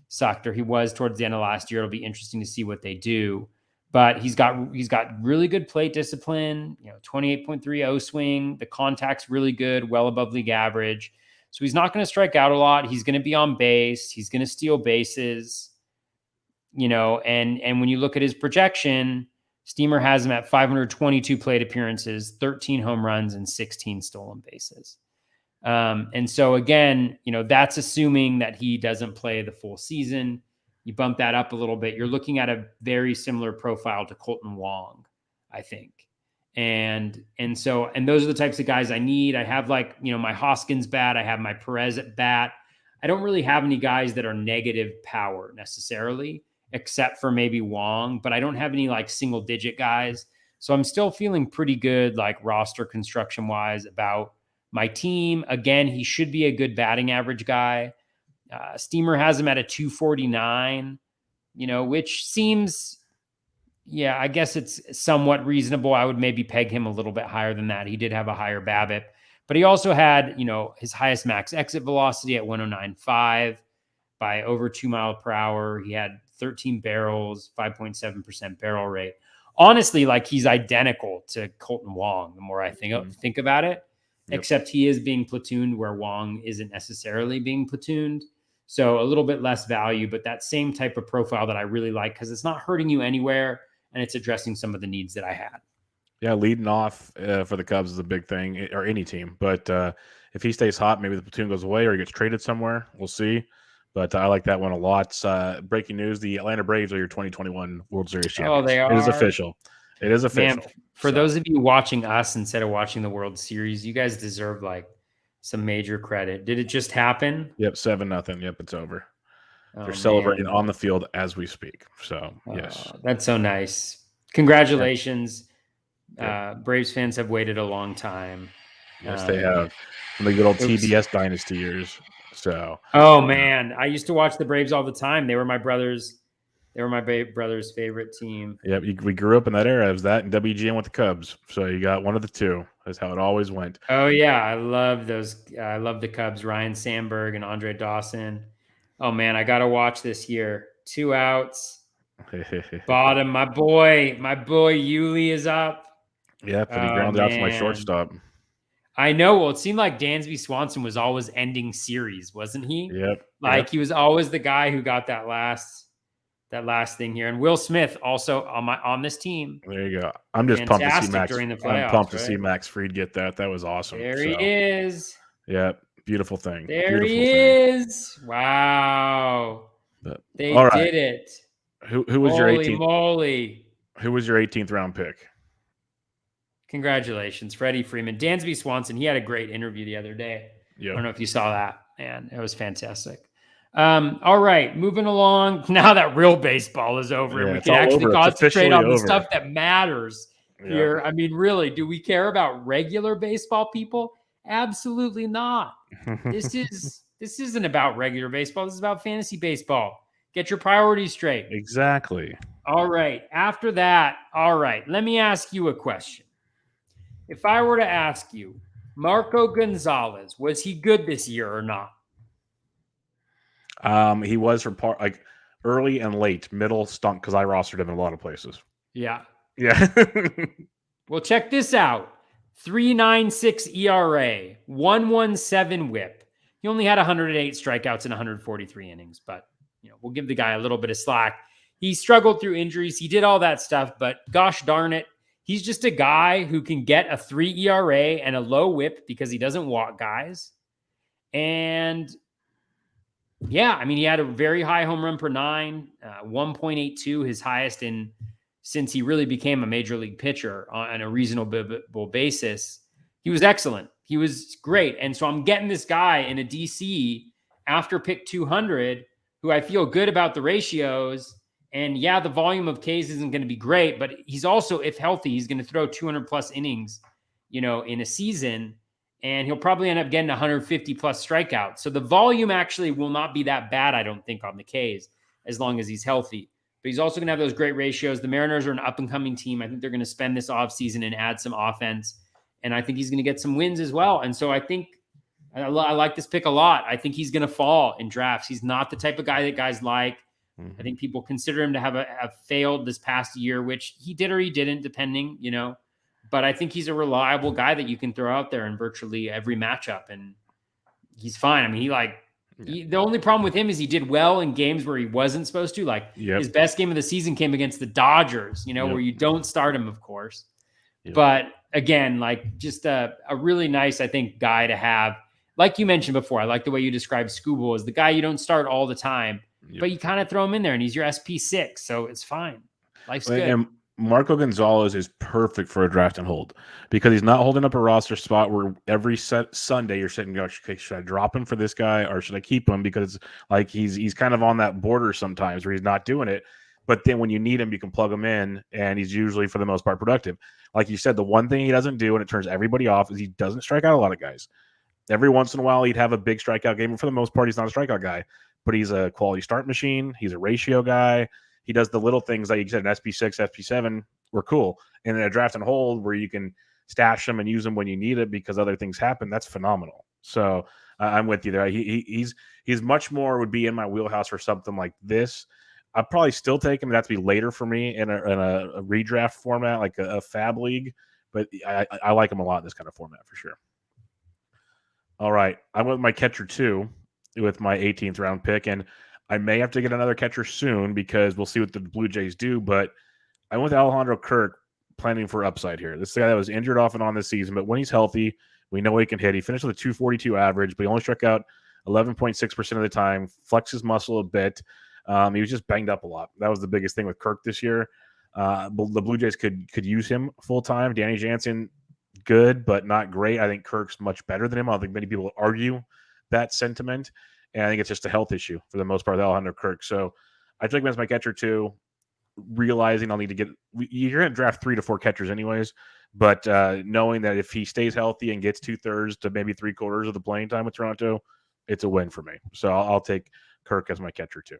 sucked, or he was towards the end of last year. It'll be interesting to see what they do. But he's got really good plate discipline, 28.3 O swing. The contact's really good, well above league average. So he's not going to strike out a lot. He's going to be on base. He's going to steal bases, and when you look at his projection, Steamer has him at 522 plate appearances, 13 home runs, and 16 stolen bases. And so again, that's assuming that he doesn't play the full season. You bump that up a little bit. You're looking at a very similar profile to Colton Wong, I think. And those are the types of guys I need. I have my Hoskins bat. I have my Perez at bat. I don't really have any guys that are negative power necessarily. except for maybe Wong, but I don't have any like single digit guys. So I'm still feeling pretty good, like roster construction wise about my team. Again, he should be a good batting average guy. Steamer has him at a 249, which seems, I guess it's somewhat reasonable. I would maybe peg him a little bit higher than that. He did have a higher BABIP, but he also had, his highest max exit velocity at 109.5 by over 2 miles per hour. He had 13 barrels, 5.7% barrel rate. Honestly, like he's identical to Colton Wong, the more I think about it, except he is being platooned where Wong isn't necessarily being platooned. So a little bit less value, but that same type of profile that I really like because it's not hurting you anywhere and it's addressing some of the needs that I had. Yeah, leading off for the Cubs is a big thing, or any team. But if he stays hot, maybe the platoon goes away or he gets traded somewhere. We'll see. But I like that one a lot. Breaking news, the Atlanta Braves are your 2021 World Series champions. Oh, they are? It is official. It is official. Man, for those of you watching us instead of watching the World Series, you guys deserve like some major credit. Did it just happen? Yep, 7-0. Yep, it's over. They're celebrating on the field as we speak. So, yes. That's so nice. Congratulations. Braves fans have waited a long time. Yes, they have. From the good old TBS dynasty years. So. Oh, man. I used to watch the Braves all the time. They were my brother's favorite team. Yep, we grew up in that era. It was that and WGN with the Cubs. So you got one of the two. That's how it always went. Oh, yeah. I love those. I love the Cubs. Ryan Sandberg and Andre Dawson. Oh, man. I got to watch this year. 2 outs. Bottom. My boy Yuli is up. Yep, and he grounded out to my shortstop. I know. Well, it seemed like Dansby Swanson was always ending series, wasn't he? Yep. He was always the guy who got that last thing here. And Will Smith also on this team. There you go. I'm just pumped to see Max. During the playoffs, I'm pumped to see Max Fried get that. That was awesome. There he is. Yeah, beautiful thing. There he is. Wow. They did it. Who was your 18th? Holy moly. Who was your 18th round pick? Congratulations, Freddie Freeman. Dansby Swanson, he had a great interview the other day. Yep. I don't know if you saw that. Man, it was fantastic. All right, moving along. Now that real baseball is over and we can actually concentrate on the stuff that matters here. I mean, really, do we care about regular baseball, people? Absolutely not. This isn't about regular baseball. This is about fantasy baseball. Get your priorities straight. Exactly. All right. After that, let me ask you a question. If I were to ask you, Marco Gonzalez, was he good this year or not? He was for early and late. Middle stunk because I rostered him in a lot of places. Yeah. Well, check this out. 3.96 ERA, 1.17 WHIP. He only had 108 strikeouts in 143 innings, but we'll give the guy a little bit of slack. He struggled through injuries. He did all that stuff, but gosh darn it, he's just a guy who can get a 3 ERA and a low WHIP because he doesn't walk guys. And he had a very high home run per 9, 1.82, his highest since he really became a major league pitcher on a reasonable basis. He was excellent. He was great. And so I'm getting this guy in a DC after pick 200 who I feel good about the ratios. And the volume of Ks isn't going to be great, but he's also, if healthy, he's going to throw 200 plus innings, in a season, and he'll probably end up getting 150 plus strikeouts. So the volume actually will not be that bad, I don't think, on the Ks as long as he's healthy. But he's also going to have those great ratios. The Mariners are an up-and-coming team. I think they're going to spend this offseason and add some offense, and I think he's going to get some wins as well. And so I think I like this pick a lot. I think he's going to fall in drafts. He's not the type of guy that guys like. I think people consider him to have failed this past year, which he did or he didn't, depending, But I think he's a reliable guy that you can throw out there in virtually every matchup, and he's fine. I mean, the only problem with him is he did well in games where he wasn't supposed to. His best game of the season came against the Dodgers, where you don't start him, of course. Yep. But again, just a really nice, I think, guy to have. Like you mentioned before, I like the way you described Scooble as the guy you don't start all the time. But you kind of throw him in there, and he's your SP6, so it's fine. Life's good. And Marco Gonzalez is perfect for a draft and hold because he's not holding up a roster spot where every Sunday you're sitting going, okay, should I drop him for this guy or should I keep him? Because like he's kind of on that border sometimes where he's not doing it. But then when you need him, you can plug him in, and he's usually, for the most part, productive. Like you said, the one thing he doesn't do, and it turns everybody off, is he doesn't strike out a lot of guys. Every once in a while, he'd have a big strikeout game, and for the most part, he's not a strikeout guy. But he's a quality start machine. He's a ratio guy. He does the little things like you said, an SP6, SP7 were cool. And in a draft and hold where you can stash them and use them when you need it because other things happen, that's phenomenal. So I'm with you there. He's much more would be in my wheelhouse for something like this. I'd probably still take him. That'd be later for me in a redraft format, like a fab league. But I like him a lot in this kind of format for sure. All right. I went with my catcher too with my 18th round pick. And I may have to get another catcher soon because we'll see what the Blue Jays do. But I went with Alejandro Kirk planning for upside here. This is the guy that was injured off and on this season. But when he's healthy, we know he can hit. He finished with a 242 average, but he only struck out 11.6% of the time, flexed his muscle a bit. He was just banged up a lot. That was the biggest thing with Kirk this year. The Blue Jays could use him full time. Danny Jansen, good, but not great. I think Kirk's much better than him. I don't think many people argue that sentiment. And I think it's just a health issue for the most part with Alejandro Kirk. So I took him as my catcher too, realizing I'll need to get – you're going to draft 3 to 4 catchers anyways. But knowing that if he stays healthy and gets 2/3 to maybe 3/4 of the playing time with Toronto, it's a win for me. So I'll take Kirk as my catcher too.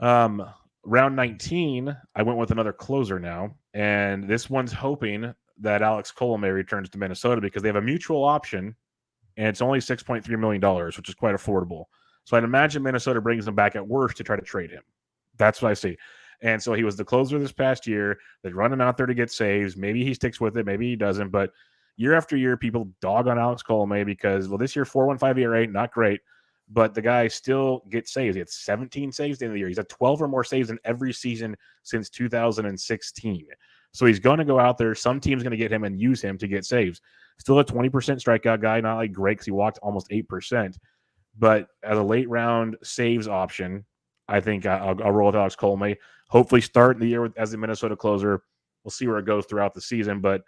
Round 19, I went with another closer now, and this one's hoping that Alex Coleman returns to Minnesota because they have a mutual option, and it's only $6.3 million, which is quite affordable. So I'd imagine Minnesota brings him back at worst to try to trade him. That's what I see. And so he was the closer this past year. They're running out there to get saves. Maybe he sticks with it. Maybe he doesn't. But year after year, people dog on Alex Coleman because, well, this year, 4.15 ERA, not great. But the guy still gets saves. He had 17 saves at the end of the year. He's had 12 or more saves in every season since 2016. So he's going to go out there. Some team's going to get him and use him to get saves. Still a 20% strikeout guy, not like great because he walked almost 8%. But as a late round saves option, I think I'll roll with Alex Coleman. Hopefully start the year as the Minnesota closer. We'll see where it goes throughout the season. But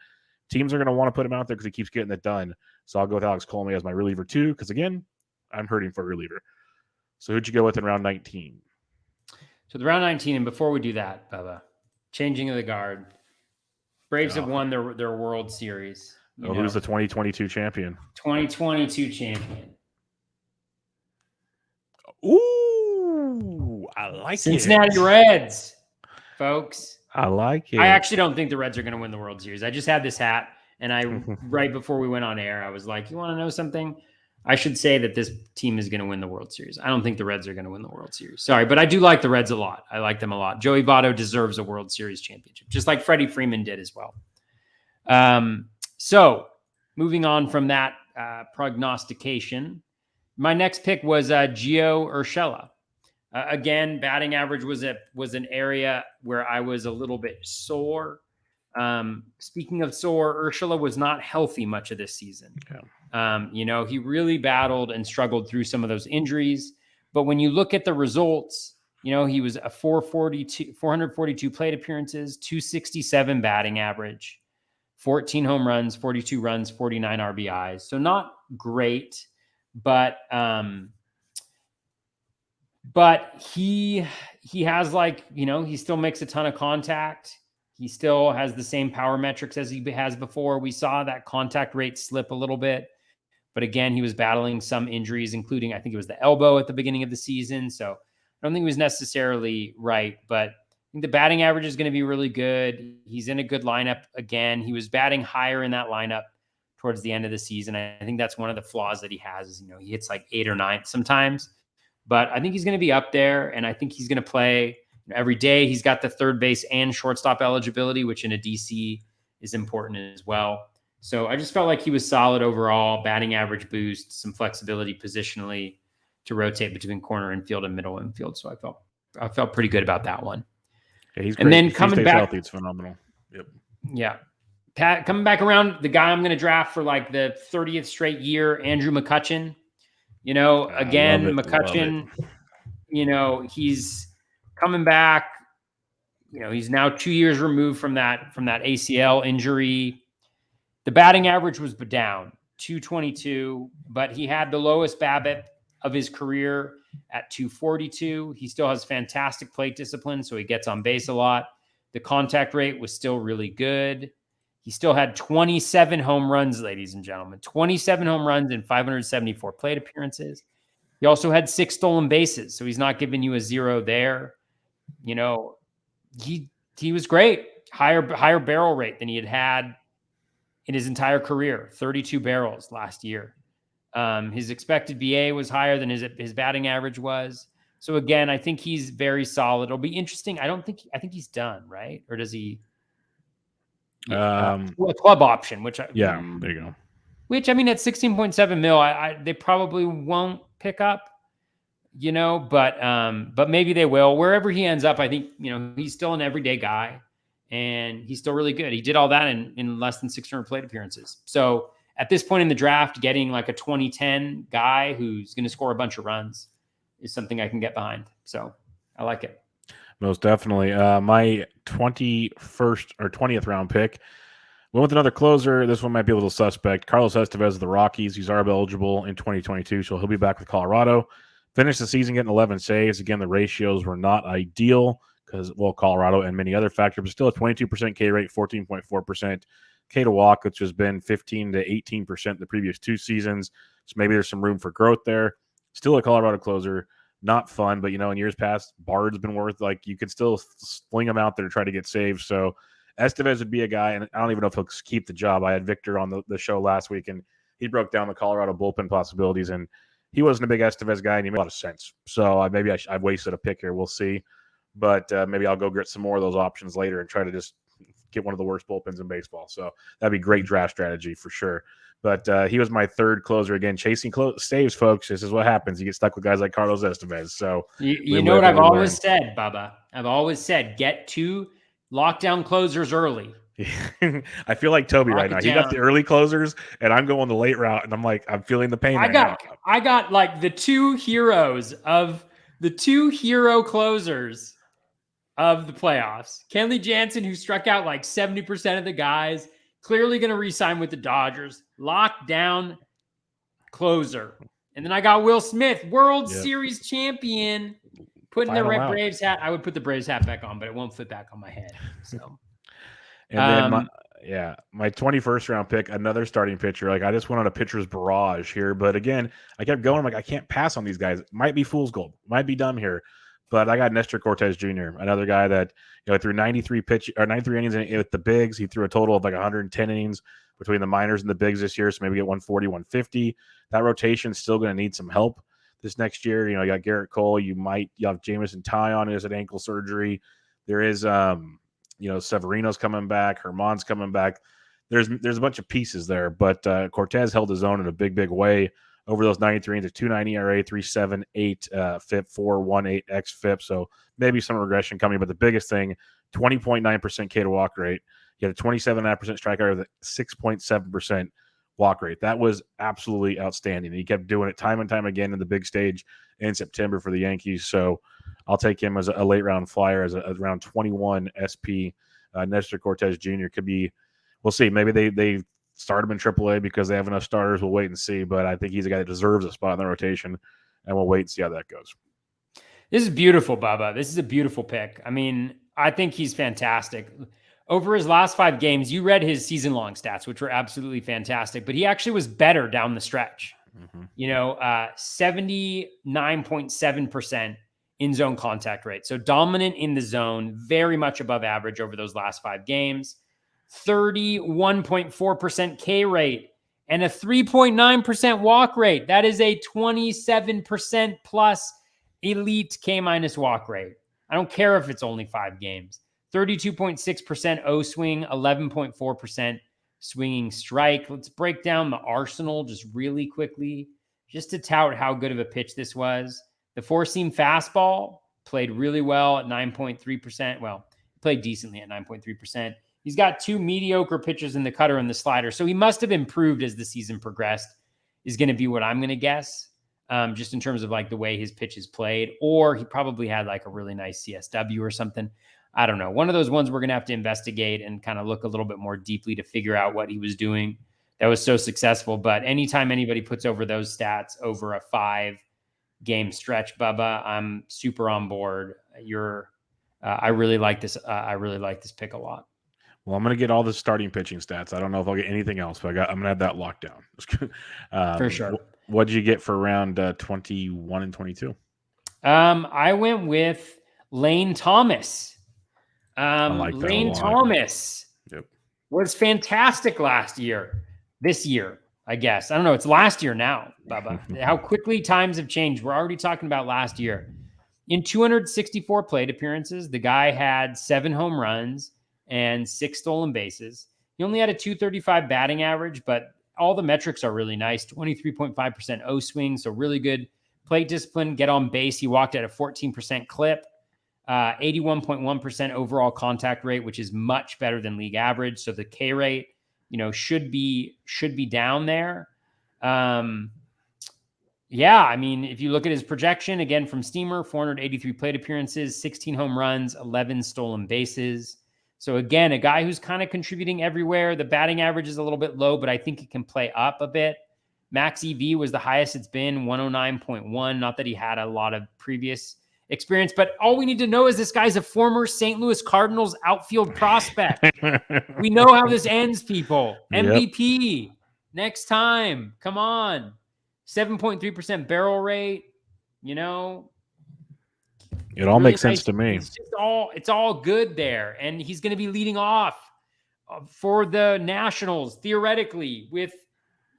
teams are going to want to put him out there because he keeps getting it done. So I'll go with Alex Coleman as my reliever too because, again, I'm hurting for a reliever. So who'd you go with in round 19? So the round 19, and before we do that, Bubba, changing of the guard. Braves have won their World Series. Who's the 2022 champion? 2022 champion. Ooh, I like Cincinnati Reds, folks. I like it. I actually don't think the Reds are going to win the World Series. I just had this hat, and right before we went on air, I was like, you want to know something? I should say that this team is going to win the World Series. I don't think the Reds are going to win the World Series. Sorry, but I do like the Reds a lot. I like them a lot. Joey Votto deserves a World Series championship, just like Freddie Freeman did as well. So moving on from that prognostication, my next pick was Geo Urchella. Again, batting average was an area where I was a little bit sore. Speaking of sore, Urchella was not healthy much of this season. Yeah. He really battled and struggled through some of those injuries. But when you look at the results, he was a 442 plate appearances, 267 batting average, 14 home runs, 42 runs, 49 RBIs. So not great, but he has he still makes a ton of contact. He still has the same power metrics as he has before. We saw that contact rate slip a little bit. But again, he was battling some injuries, including, I think it was the elbow at the beginning of the season. So I don't think he was necessarily right. But I think the batting average is going to be really good. He's in a good lineup again. He was batting higher in that lineup towards the end of the season. I think that's one of the flaws that he has is, he hits like 8th or 9th sometimes. But I think he's going to be up there, and I think he's going to play every day. He's got the third base and shortstop eligibility, which in a DC is important as well. So I just felt like he was solid overall, batting average boost, some flexibility positionally to rotate between corner infield and middle infield. So I felt pretty good about that one. Yeah, he's great. And then he coming stays back, healthy, it's phenomenal. Yep. Yeah. Pat, coming back around, the guy I'm going to draft for like the 30th straight year, Andrew Mccutchen. Again, Mccutchen, he's coming back. he's now 2 years removed from that ACL injury. The batting average was down 222, but he had the lowest BABIP of his career at 242. He still has fantastic plate discipline, so he gets on base a lot. The contact rate was still really good. He still had 27 home runs, ladies and gentlemen, 27 home runs in 574 plate appearances. He also had 6 stolen bases, so he's not giving you a 0 there. He was great. Higher barrel rate than he had in his entire career, 32 barrels last year. His expected VA was higher than his batting average was. So again, I think he's very solid. It'll be interesting. I think he's done, right? Or does he? Yeah, a club option, there you go. Which, I mean, at 16.7 mil, they probably won't pick up, but maybe they will. Wherever he ends up, I think, he's still an everyday guy, and he's still really good. He did all that in less than 600 plate appearances. So at this point in the draft, getting like a 2010 guy who's going to score a bunch of runs is something I can get behind. So I like it. Most definitely. My 21st or 20th round pick went with another closer. This one might be a little suspect. Carlos Estevez of the Rockies. He's ARB eligible in 2022, so he'll be back with Colorado. Finished the season getting 11 saves. Again, the ratios were not ideal because, Colorado and many other factors, but still a 22% K rate, 14.4% K to walk, which has been 15 to 18% the previous 2 seasons. So maybe there's some room for growth there. Still a Colorado closer. Not fun, but, in years past, Bard's been worth, you could still fling him out there to try to get saved. So Estevez would be a guy, and I don't even know if he'll keep the job. I had Victor on the show last week, and he broke down the Colorado bullpen possibilities, and he wasn't a big Estevez guy, and he made a lot of sense. So maybe I've wasted a pick here. We'll see. But maybe I'll go get some more of those options later and try to just get one of the worst bullpens in baseball. So that'd be great draft strategy for sure. But he was my third closer. Again, chasing saves, folks. This is what happens. You get stuck with guys like Carlos Estevez. So you know what I've always said, Bubba? I've always said, get 2 lockdown closers early. I feel like Toby right now. He got the early closers, and I'm going the late route, and I'm feeling the pain. I got like the 2 heroes of the 2 hero closers of the playoffs. Kenley Jansen, who struck out like 70% of the guys, clearly going to re-sign with the Dodgers. Lockdown closer. And then I got Will Smith, World Series champion, putting the red Braves hat. I would put the Braves hat back on, but it won't fit back on my head. So, and then my 21st round pick, another starting pitcher. I just went on a pitcher's barrage here, but again, I kept going. I can't pass on these guys. Might be fool's gold. Might be dumb here. But I got Nestor Cortez Jr., another guy that threw 93 innings with the bigs. He threw a total of 110 innings between the minors and the bigs this year, so maybe get 140, 150. That rotation is still going to need some help this next year. You got Garrett Cole. You have Jamison Tyon, who has an ankle surgery. There is Severino's coming back. Herman's coming back. There's a bunch of pieces there, but Cortez held his own in a big way over those 93 innings, a 2.90 ERA, 3.78 FIP, 4.18 xFIP. So maybe some regression coming, but the biggest thing, 20.9% K to walk rate. He had a 27.5% strikeout with a 6.7% walk rate. That was absolutely outstanding. He kept doing it time and time again in the big stage in September for the Yankees. So I'll take him as a late round flyer, as a round 21 SP. Nestor Cortez Jr. could be, we'll see. Maybe they start him in AAA because they have enough starters. We'll wait and see. But I think he's a guy that deserves a spot in the rotation, and we'll wait and see how that goes. This is beautiful, Bubba. This is a beautiful pick. I mean, I think he's fantastic. Over his last 5 games, you read his season-long stats, which were absolutely fantastic, but he actually was better down the stretch. 79.7% in-zone contact rate. So dominant in the zone, very much above average over those last 5 games. 31.4% K rate and a 3.9% walk rate. That is a 27% plus elite K minus walk rate. I don't care if it's only 5 games. 32.6% O swing, 11.4% swinging strike. Let's break down the arsenal just really quickly, just to tout how good of a pitch this was. The 4-seam fastball played really well at 9.3%. Well, played decently at 9.3%. He's got 2 mediocre pitches in the cutter and the slider. So he must have improved as the season progressed, is going to be what I'm going to guess, just in terms of the way his pitch is played. Or he probably had a really nice CSW or something. I don't know. One of those ones we're going to have to investigate and kind of look a little bit more deeply to figure out what he was doing that was so successful. But anytime anybody puts over those stats over a 5-game stretch, Bubba, I'm super on board. I really like this. I really like this pick a lot. Well, I'm going to get all the starting pitching stats. I don't know if I'll get anything else, but I'm going to have that locked down. For sure. What did you get for round 21 and 22? I went with Lane Thomas. I like that Lane a lot. Thomas was fantastic last year. This year, I guess. I don't know. It's last year now, Bubba. How quickly times have changed. We're already talking about last year. In 264 plate appearances, the guy had 7 home runs and 6 stolen bases. He only had a 235 batting average, but all the metrics are really nice. 23.5% O swing, so really good plate discipline, get on base. He walked at a 14% clip, 81.1% overall contact rate, which is much better than league average. So the K rate, should be down there. Yeah, I mean, if you look at his projection, again, from Steamer, 483 plate appearances, 16 home runs, 11 stolen bases. So again, a guy who's kind of contributing everywhere. The batting average is a little bit low, but I think it can play up a bit. Max EV was the highest it's been, 109.1. Not that he had a lot of previous experience, but all we need to know is this guy's a former St. Louis Cardinals outfield prospect. We know how this ends, people. MVP next time. Come on. 7.3% barrel rate. It all really makes sense to me. It's all good there. And he's going to be leading off for the Nationals, theoretically, with,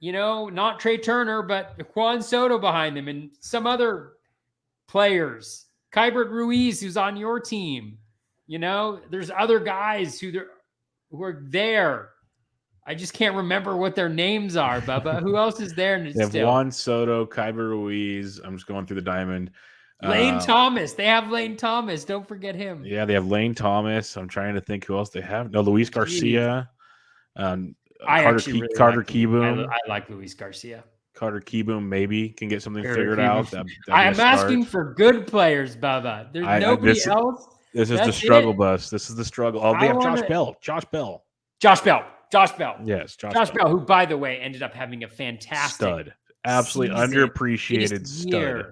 not Trey Turner, but Juan Soto behind him and some other players. Kybert Ruiz, who's on your team. There's other guys who are there. I just can't remember what their names are, Bubba. Who else is there? They have Juan Soto, Kybert Ruiz. I'm just going through the diamond. Lane Thomas. They have Lane Thomas. Don't forget him. Yeah, they have Lane Thomas. I'm trying to think who else they have. No, Luis Garcia. Carter Keyboom. I like Luis Garcia. Carter Keyboom maybe can get something figured out. I'm asking for good players, Bubba. There's nobody else. This is the struggle bus. This is the struggle. Oh, they have Josh Bell. Josh Bell. Yes, Josh Bell, who, by the way, ended up having a fantastic stud. Absolutely underappreciated stud.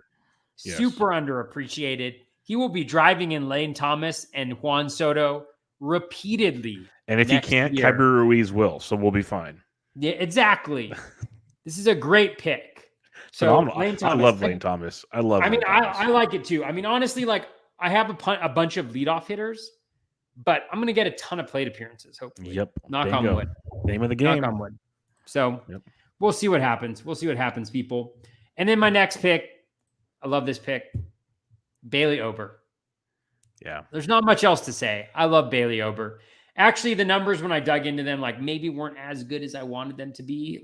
Yes. Super underappreciated. He will be driving in Lane Thomas and Juan Soto repeatedly. And if he can't, Kybert Ruiz will, so we'll be fine. Yeah, exactly. This is a great pick. So Lane Thomas, I love Lane Thomas. I like it too. I mean, honestly, I have a bunch of leadoff hitters, but I'm going to get a ton of plate appearances, hopefully. Yep. Knock on wood. Name of the game. Knock on wood. So We'll see what happens. People. And then my next pick, I love this pick, Bailey Ober. Yeah. There's not much else to say. I love Bailey Ober. Actually, the numbers, when I dug into them, maybe weren't as good as I wanted them to be,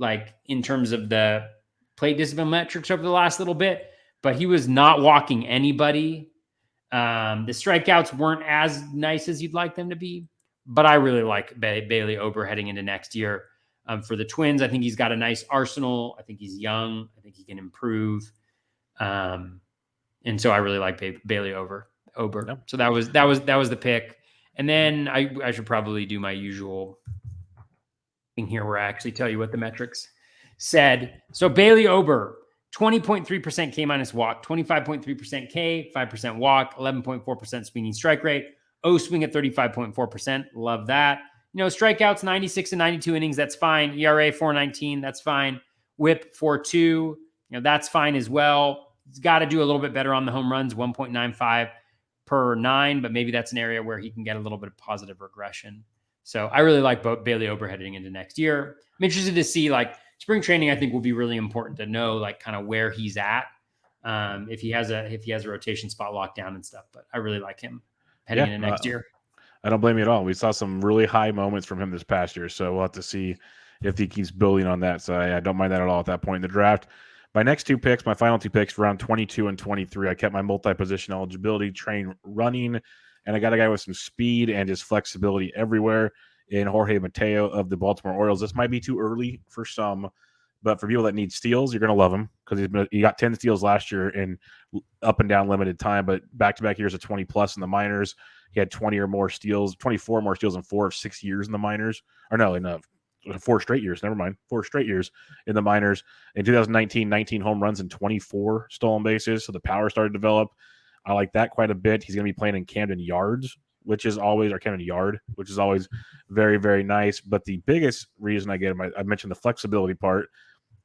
in terms of the plate discipline metrics over the last little bit, but he was not walking anybody. The strikeouts weren't as nice as you'd like them to be, but I really like Bailey Ober heading into next year. For the Twins, I think he's got a nice arsenal. I think he's young. I think he can improve. And so I really like Bailey Ober. Yep. So that was the pick. And then I should probably do my usual thing here where I actually tell you what the metrics said. So Bailey Ober, 20.3% K minus walk, 25.3% K, 5% walk, 11.4% swinging strike rate, O swing at 35.4%. Love that. Strikeouts 96 and 92 innings. That's fine. ERA 4.19. That's fine. WHIP 4.2. That's fine as well. He's got to do a little bit better on the home runs, 1.95 per 9, but maybe that's an area where he can get a little bit of positive regression. So I really like Bailey Ober heading into next year. I'm interested to see spring training. I think will be really important to know kind of where he's at, if he has a rotation spot locked down and stuff. But I really like him heading into next year. I don't blame you at all. We saw some really high moments from him this past year, so we'll have to see if he keeps building on that. So I don't mind that at all at that point in the draft. My next two picks, my final two picks, round 22 and 23, I kept my multi-position eligibility train running, and I got a guy with some speed and just flexibility everywhere in Jorge Mateo of the Baltimore Orioles. This might be too early for some, But for people that need steals, you're going to love him because he got 10 steals last year in up and down limited time, but back-to-back years of 20-plus in the minors. He had 20 or more steals, 24 more steals in 4 of 6 years in the minors. Or no, in 4 straight years. Never mind. 4 straight years in the minors. In 2019, 19 home runs and 24 stolen bases. So the power started to develop. I like that quite a bit. He's going to be playing in Camden Yards, which is always very, very nice. But the biggest reason I get him, I mentioned the flexibility part.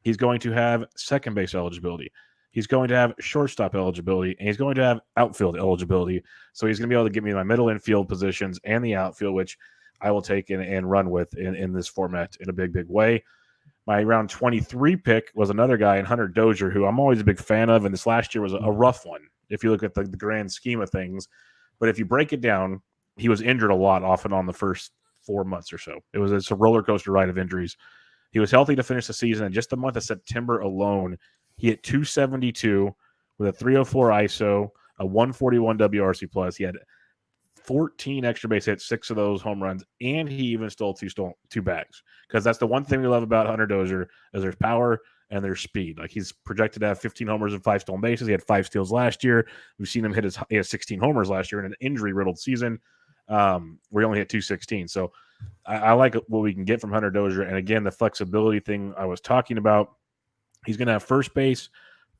He's going to have second base eligibility. He's going to have shortstop eligibility, and he's going to have outfield eligibility. So he's going to be able to give me my middle infield positions and the outfield, which I will take and run with in this format in a big, big way. My round 23 pick was another guy in Hunter Dozier, who I'm always a big fan of, and this last year was a rough one if you look at the grand scheme of things. But if you break it down, he was injured a lot off and on the first 4 months or so. It's a roller coaster ride of injuries. He was healthy to finish the season. In just the month of September alone, he hit 272 with a 304 ISO, a 141 WRC plus. He had 14 extra base hits, 6 of those home runs, and he even stole two bags. Because that's the one thing we love about Hunter Dozier is there's power and there's speed. Like he's projected to have 15 homers and 5 stolen bases. He had 5 steals last year. We've seen him he had 16 homers last year in an injury-riddled season where he only hit 216. So I like what we can get from Hunter Dozier. And again, the flexibility thing I was talking about, he's going to have first base,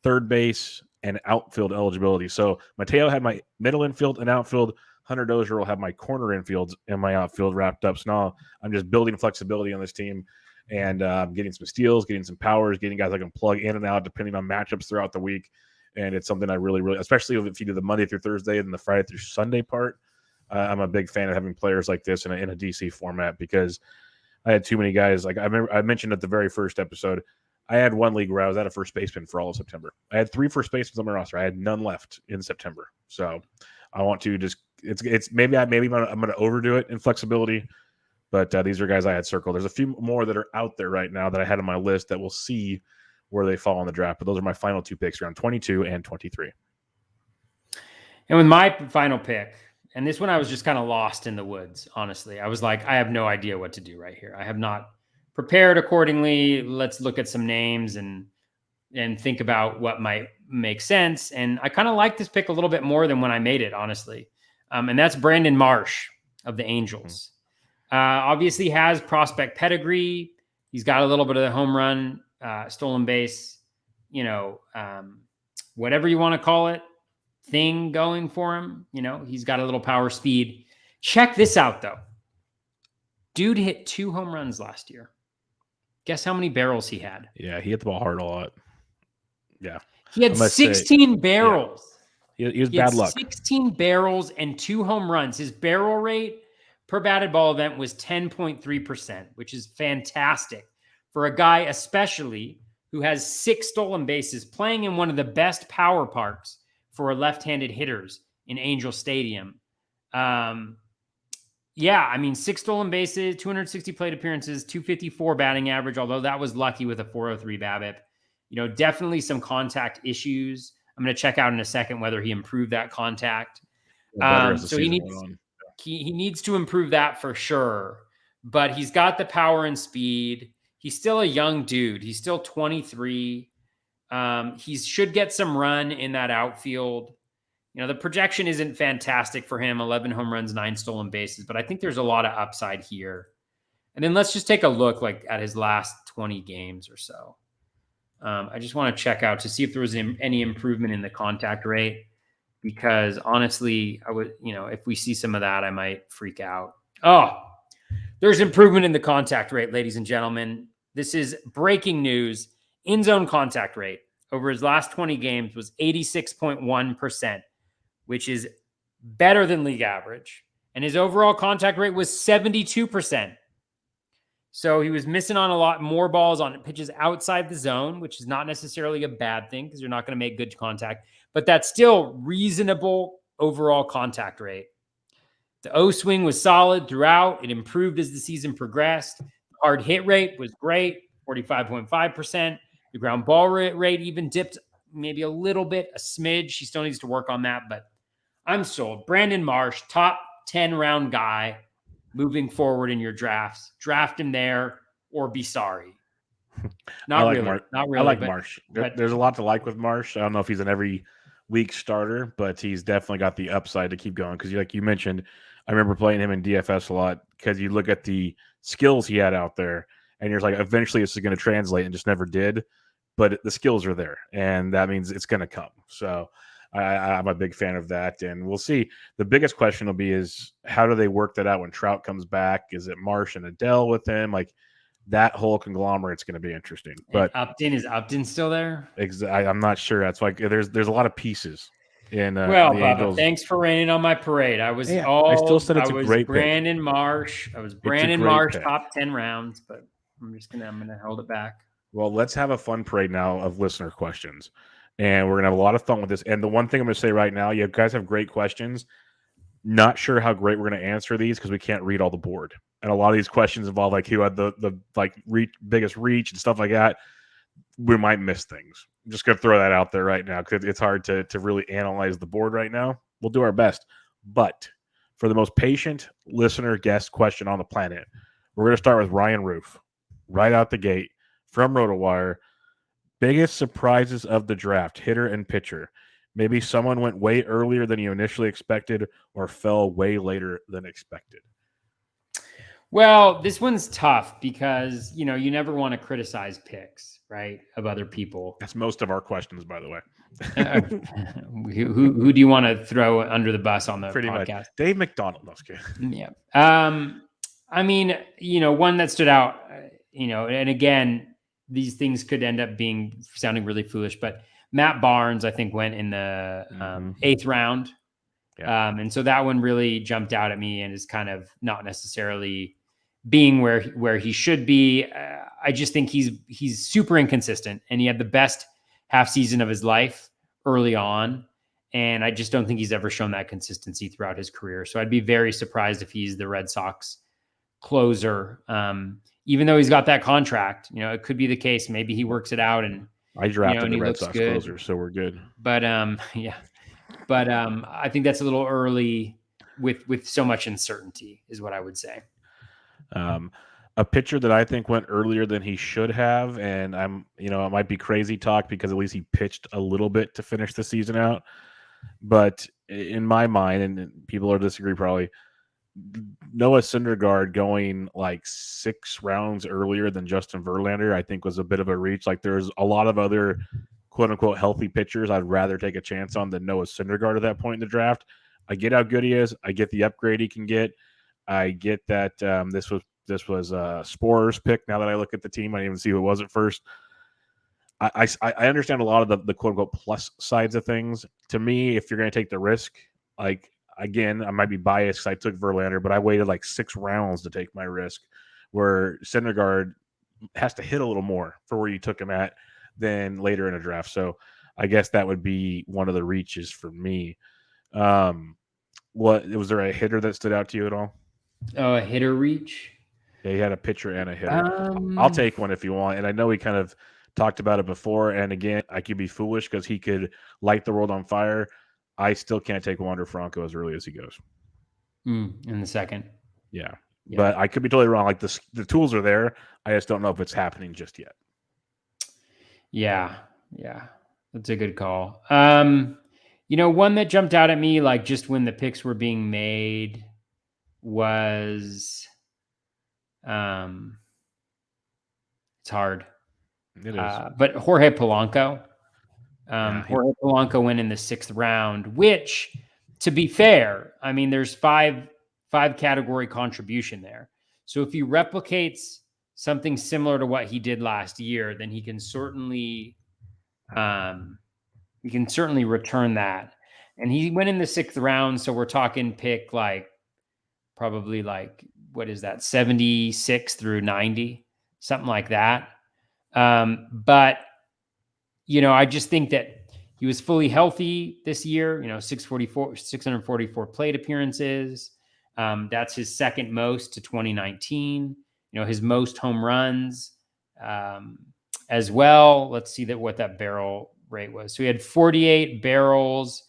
third base, and outfield eligibility. So Mateo had my middle infield and outfield. Hunter Dozier will have my corner infields and my outfield wrapped up. So now I'm just building flexibility on this team and getting some steals, getting some powers, getting guys I can plug in and out depending on matchups throughout the week. And it's something I really, really, especially if you do the Monday through Thursday and the Friday through Sunday part, I'm a big fan of having players like this in a DC format because I had too many guys. Like I remember I mentioned at the very first episode, I had one league where I was at a first baseman for all of September. I had 3 first basemen on my roster. I had none left in September. So I want to just it's maybe I'm going to overdo it in flexibility, but these are guys I had circled. There's a few more that are out there right now that I had on my list that we'll see where they fall in the draft. But those are my final 2 picks around 22 and 23. And with my final pick, and this one I was just kind of lost in the woods, honestly. I was like, I have no idea what to do right here. I have not prepared accordingly. Let's look at some names and think about what might make sense. And I kind of like this pick a little bit more than when I made it, honestly. And that's Brandon Marsh of the Angels. Obviously has prospect pedigree. He's got a little bit of the home run, stolen base, whatever you want to call it, thing going for him. He's got a little power, speed. Check this out, though. Dude hit 2 home runs last year. Guess how many barrels he had? Yeah, he hit the ball hard a lot. Yeah. He had 16 barrels. Yeah. He was bad luck. 16 barrels and 2 home runs. His barrel rate per batted ball event was 10.3%, which is fantastic for a guy, especially who has 6 stolen bases, playing in one of the best power parks for left-handed hitters in Angel Stadium. 6 stolen bases, 260 plate appearances, 254 batting average, although that was lucky with a 403 BABIP. Definitely some contact issues. I'm going to check out in a second whether he improved that contact. So he needs to improve that for sure. But he's got the power and speed. He's still a young dude. He's still 23. He should get some run in that outfield. The projection isn't fantastic for him. 11 home runs, 9 stolen bases. But I think there's a lot of upside here. And then let's just take a look at his last 20 games or so. I just want to check out to see if there was any improvement in the contact rate, because honestly, I would, if we see some of that, I might freak out. Oh, there's improvement in the contact rate, ladies and gentlemen. This is breaking news. In-zone contact rate over his last 20 games was 86.1%, which is better than league average. And his overall contact rate was 72%. So he was missing on a lot more balls on pitches outside the zone, which is not necessarily a bad thing because you're not going to make good contact, but that's still reasonable overall contact rate. The O swing was solid throughout. It improved as the season progressed. Hard hit rate was great, 45.5%. The ground ball rate even dipped maybe a little bit, a smidge. He still needs to work on that, but I'm sold. Brandon Marsh, top 10 round guy moving forward in your drafts. Draft him there or be sorry. Not like really. Not I really. like But Marsh. but There's a lot to like with Marsh. I don't know if he's an every week starter, but he's definitely got the upside to keep going. Because like you mentioned, I remember playing him in DFS a lot because you look at the skills he had out there, and you're like, eventually this is going to translate, and just never did. But the skills are there, and that means it's going to come. So I'm a big fan of that, and we'll see. The biggest question will be is how do they work that out when Trout comes back? Is it Marsh and Adele with him? Like that whole conglomerate's going to be interesting. But is Upton still there? I'm not sure. That's like there's a lot of pieces in Well, the Bubba, Angels. thanks for raining on my parade. I was Yeah, I still said I it's a was great pick. Brandon Marsh. I was It's a Brandon great Marsh pick. top 10 rounds, but I'm gonna hold it back. Well, let's have a fun parade now of listener questions, and we're gonna have a lot of fun with this. And the one thing I'm gonna say right now, you guys have great questions. Not sure how great we're going to answer these because we can't read all the board, and a lot of these questions involve like who had the like biggest reach and stuff like that. We might miss things. I'm just going to throw that out there right now because it's hard to really analyze the board right now. We'll do our best, but for the most patient listener guest question on the planet, we're going to start with Ryan Roof, right out the gate from RotoWire. Biggest surprises of the draft, hitter and pitcher. Maybe someone went way earlier than you initially expected or fell way later than expected. Well, this one's tough because, you never want to criticize picks, right, of other people. That's most of our questions, by the way. Who do you want to throw under the bus on the Pretty podcast? much. Dave McDonald. No, yeah. I mean, one that stood out, and again, these things could end up sounding really foolish, but Matt Barnes, I think, went in the 8th round. Yeah. And so that one really jumped out at me and is kind of not necessarily being where he should be. I just think he's super inconsistent, and he had the best half season of his life early on. And I just don't think he's ever shown that consistency throughout his career. So I'd be very surprised if he's the Red Sox closer. Even though he's got that contract, it could be the case. Maybe he works it out and I drafted the Red Sox closer, so we're good. But yeah. But I think that's a little early with so much uncertainty is what I would say. A pitcher that I think went earlier than he should have, and it might be crazy talk because at least he pitched a little bit to finish the season out. But in my mind, and people are disagree probably, Noah Syndergaard going like 6 rounds earlier than Justin Verlander, I think was a bit of a reach. Like there's a lot of other quote unquote healthy pitchers I'd rather take a chance on than Noah Syndergaard at that point in the draft. I get how good he is. I get the upgrade he can get. I get that this was Sporer's pick. Now that I look at the team, I didn't even see who it was at first. I understand a lot of the quote unquote plus sides of things. To me, if you're going to take the risk, like again, I might be biased because I took Verlander, but I waited like 6 rounds to take my risk. Where Syndergaard has to hit a little more for where you took him at than later in a draft. So I guess that would be one of the reaches for me. Was there a hitter that stood out to you at all? Oh, a hitter reach? Yeah, he had a pitcher and a hitter. I'll take one if you want. And I know we kind of talked about it before. And again, I could be foolish because he could light the world on fire. I still can't take Wander Franco as early as he goes. In the second. Yeah. But I could be totally wrong. Like the tools are there. I just don't know if it's happening just yet. Yeah. That's a good call. One that jumped out at me, like just when the picks were being made, was it's hard. It is. But Jorge Polanco. Jorge Polanco went in the 6th round, which, to be fair, I mean, there's five category contribution there. So if he replicates something similar to what he did last year, then he can certainly return that. And he went in the 6th round, so we're talking pick probably what is that, 76 through 90, something like that. But I just think that he was fully healthy this year. 644 plate appearances. That's his second most to 2019. His most home runs as well. Let's see what that barrel rate was. So he had 48 barrels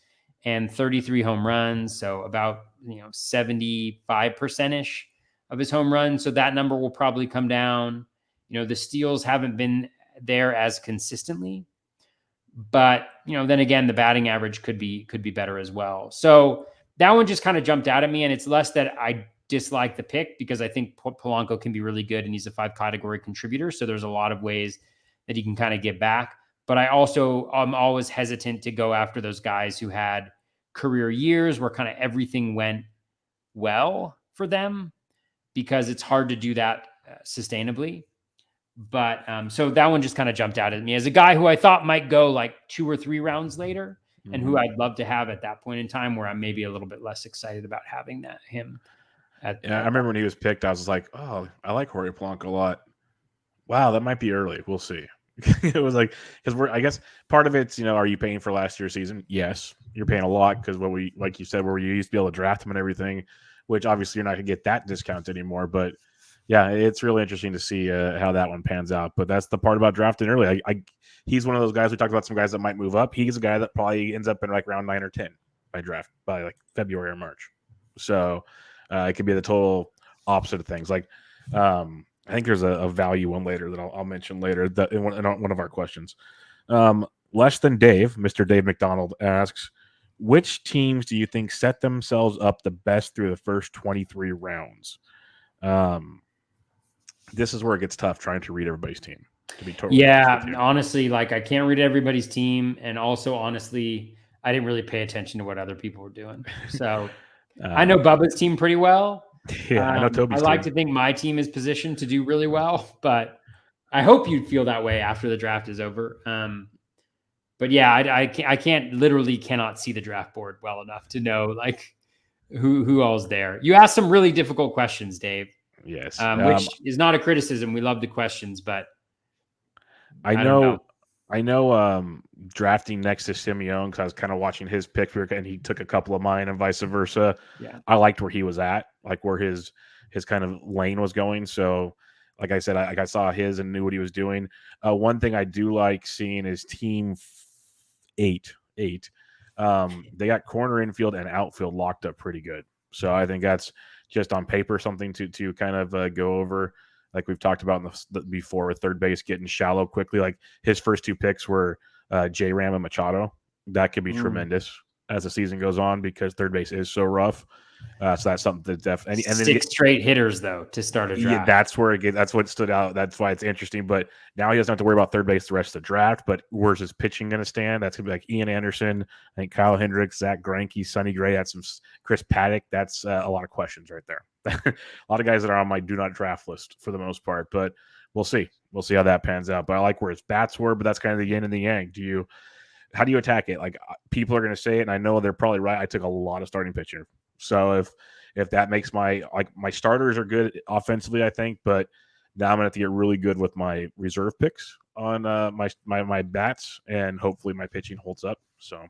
and 33 home runs. So about 75% of his home runs. So that number will probably come down. The steals haven't been there as consistently, but then again, the batting average could be better as well. So that one just kind of jumped out at me, and it's less that I dislike the pick because I think Polanco can be really good and he's a 5 category contributor. So there's a lot of ways that he can kind of get back. But I'm always hesitant to go after those guys who had career years where kind of everything went well for them, because it's hard to do that sustainably. But so that one just kind of jumped out at me as a guy who I thought might go like 2 or 3 rounds later, and who I'd love to have at that point in time where I'm maybe a little bit less excited about having him. I remember when he was picked, I was like, oh, I like Jorge Polanco a lot. Wow, that might be early. We'll see. It was like, because I guess part of it's, are you paying for last year's season? Yes, you're paying a lot because like you said, where you used to be able to draft him and everything, which obviously you're not going to get that discount anymore. But yeah, it's really interesting to see how that one pans out. But that's the part about drafting early. He's one of those guys. We talked about some guys that might move up. He's a guy that probably ends up in like round 9 or 10 by like February or March. So it could be the total opposite of things. Like, I think there's a value one later that I'll mention later in one of our questions. Less than Dave, Mr. Dave McDonald asks, which teams do you think set themselves up the best through the first 23 rounds? This is where it gets tough trying to read everybody's team. To be totally honestly, like I can't read everybody's team, and also honestly, I didn't really pay attention to what other people were doing. So I know Bubba's team pretty well. Yeah, I know Toby's I like to think my team is positioned to do really well, but I hope you feel that way after the draft is over. But yeah, I cannot see the draft board well enough to know like who all's there. You asked some really difficult questions, Dave. Yes, which is not a criticism. We love the questions, but I know drafting next to Simeone, because I was kind of watching his pick, and he took a couple of mine and vice versa. Yeah, I liked where he was at, like where his kind of lane was going. So, like I said, I saw his and knew what he was doing. One thing I do like seeing is team 8. They got corner, infield, and outfield locked up pretty good. So I think that's just on paper something to kind of go over. Like we've talked about before with third base getting shallow quickly. Like his first 2 picks were J-Ram and Machado. That could be tremendous as the season goes on because third base is so rough. So that's something that definitely. And then 6 straight hitters though to start a draft. Yeah, that's where it gets. That's what stood out. That's why it's interesting. But now he doesn't have to worry about third base the rest of the draft. But where's his pitching going to stand? That's going to be like Ian Anderson, I think Kyle Hendricks, Zach Greinke, Sonny Gray. That's some Chris Paddock. That's a lot of questions right there. A lot of guys that are on my do not draft list for the most part. But we'll see. We'll see how that pans out. But I like where his bats were. But that's kind of the yin and the yang. How do you attack it? Like people are going to say it, and I know they're probably right. I took a lot of starting pitching. So if that makes my starters are good offensively, I think, but now I'm gonna have to get really good with my reserve picks on my bats, and hopefully my pitching holds up. So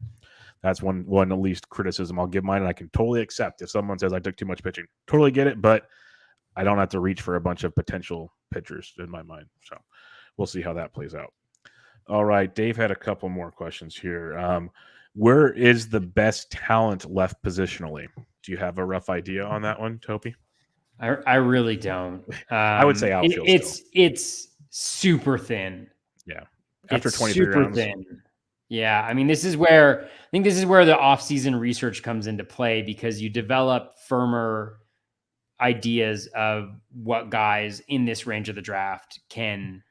that's one at least criticism I'll give mine, and I can totally accept if someone says I took too much pitching. Totally get it, but I don't have to reach for a bunch of potential pitchers in my mind. So we'll see how that plays out. All right, Dave had a couple more questions here. Where is the best talent left positionally? Do you have a rough idea on that one, Toby? I really don't. I would say outfield. It's super thin. Yeah, after 23 rounds. Thin. Yeah, I mean, this is where the offseason research comes into play because you develop firmer ideas of what guys in this range of the draft can,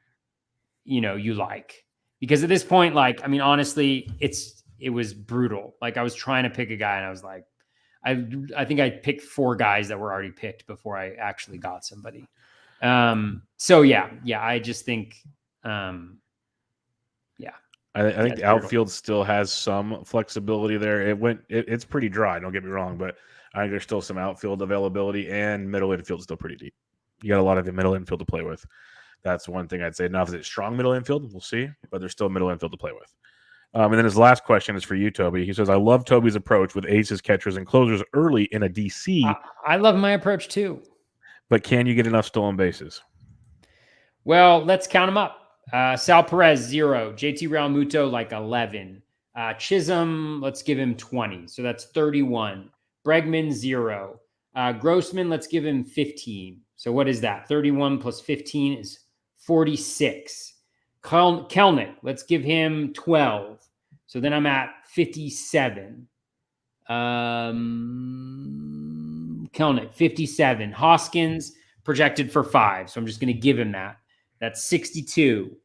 you like. Because at this point, like, I mean, honestly, it was brutal. Like I was trying to pick a guy and I was like, I think I picked 4 guys that were already picked before I actually got somebody. So yeah, I just think, I think the outfield still has some flexibility there. It's pretty dry. Don't get me wrong, but I think there's still some outfield availability, and middle infield is still pretty deep. You got a lot of middle infield to play with. That's one thing I'd say. Now, is it strong middle infield? We'll see, but there's still middle infield to play with. And then his last question is for you, Toby. He says, I love Toby's approach with aces, catchers, and closers early in a DC. I love my approach too. But can you get enough stolen bases? Well, let's count them up. Sal Perez, 0. JT Realmuto, like 11. Chisholm, let's give him 20. So that's 31. Bregman, 0. Grossman, let's give him 15. So what is that? 31 plus 15 is 46. Kelnick, let's give him 12. So then I'm at 57. Kelnick, 57. Hoskins, projected for 5. So I'm just going to give him that. That's 62.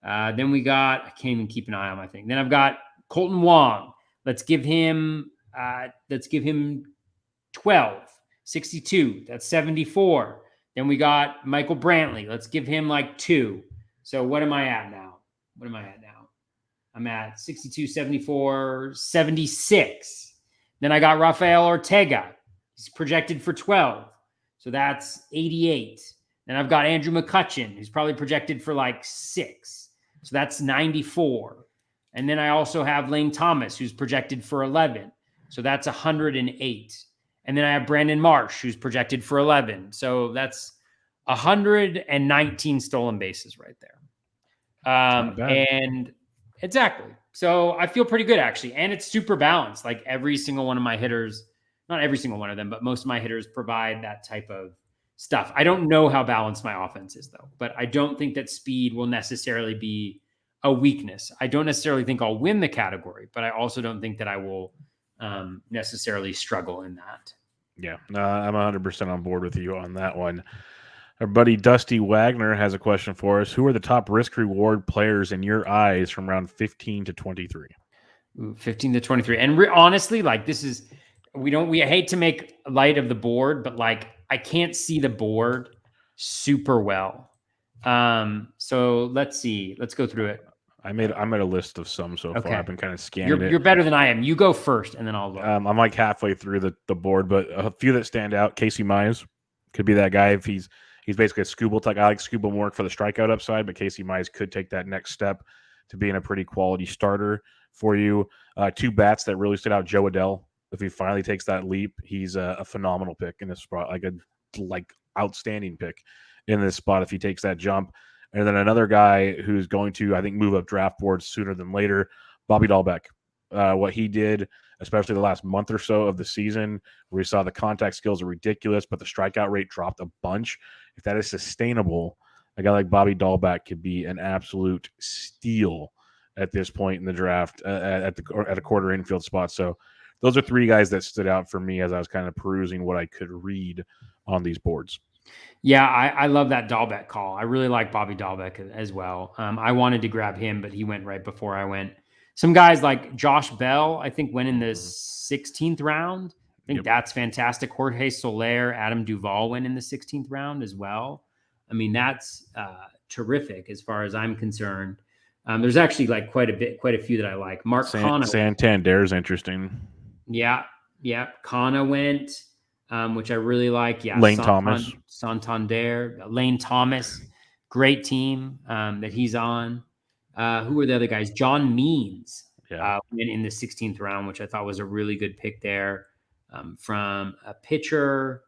Then we got, I can't even keep an eye on my thing. Then I've got Colton Wong. Let's give him 12. 62. That's 74. Then we got Michael Brantley. Let's give him like 2. So what am I at now? I'm at 62, 74, 76. Then I got Rafael Ortega. He's projected for 12. So that's 88. Then I've got Andrew McCutchen, who's probably projected for like 6. So that's 94. And then I also have Lane Thomas, who's projected for 11. So that's 108. And then I have Brandon Marsh, who's projected for 11. So that's 119 stolen bases right there. And exactly. So I feel pretty good, actually. And it's super balanced. Like every single one of my hitters, not every single one of them, but most of my hitters provide that type of stuff. I don't know how balanced my offense is, though. But I don't think that speed will necessarily be a weakness. I don't necessarily think I'll win the category, but I also don't think that I will necessarily struggle in that. Yeah, I'm 100% on board with you on that one. Our buddy Dusty Wagner has a question for us. Who are the top risk-reward players in your eyes from round 15 to 23? 15 to 23. And honestly, like this is, we hate to make light of the board, but like I can't see the board super well. So let's see. Let's go through it. I made a list of some so far. I've been kind of scanning it. You're better than I am. You go first, and then I'll look. I'm like halfway through the board, but a few that stand out. Casey Mize could be that guy if he's basically a Skubal type. I like Skubal more for the strikeout upside, but Casey Mize could take that next step to being a pretty quality starter for you. 2 bats that really stood out. Joe Adell, if he finally takes that leap, he's a phenomenal pick in this spot, like outstanding pick in this spot if he takes that jump. And then another guy who's going to, I think, move up draft boards sooner than later, Bobby Dolbeck. What he did, especially the last month or so of the season, where we saw the contact skills are ridiculous, but the strikeout rate dropped a bunch. If that is sustainable, a guy like Bobby Dolbeck could be an absolute steal at this point in the draft at a quarter infield spot. So those are 3 guys that stood out for me as I was kind of perusing what I could read on these boards. Yeah, I love that Dolbeck call. I really like Bobby Dolbeck as well. I wanted to grab him, but he went right before I went. Some guys like Josh Bell, I think, went in the 16th round. I think that's fantastic. Jorge Soler, Adam Duvall went in the 16th round as well. I mean, that's terrific as far as I'm concerned. There's actually like quite a few that I like. Mark Kana. Santander's interesting. Yeah. Kana went. Which I really like. Yeah, Lane Thomas. Santander, Lane Thomas, great team that he's on. Who were the other guys? John Means went in the 16th round, which I thought was a really good pick there from a pitcher.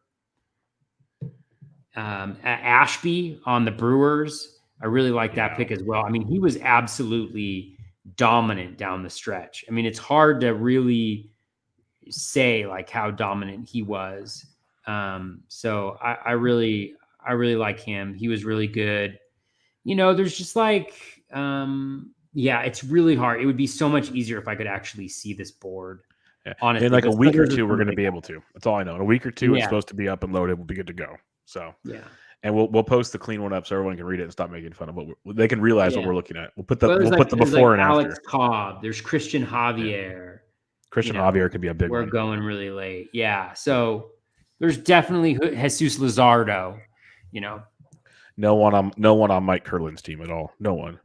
Ashby on the Brewers. I really like that pick as well. I mean, he was absolutely dominant down the stretch. I mean, it's hard to really say like how dominant he was. So I really like him. He was really good. There's just like, it's really hard. It would be so much easier if I could actually see this board. Yeah. Honestly, in like a week or two, we're going to be able to. That's all I know. In a week or two, it's supposed to be up and loaded. We'll be good to go. So and we'll post the clean one up so everyone can read it and stop making fun of what they can realize what we're looking at. We'll put the before and after. Alex Cobb. There's Christian Javier. Yeah. Christian Javier could be a big one. We're going really late. Yeah. So there's definitely Jesus Luzardo, No one on Mike Curlin's team at all. No one.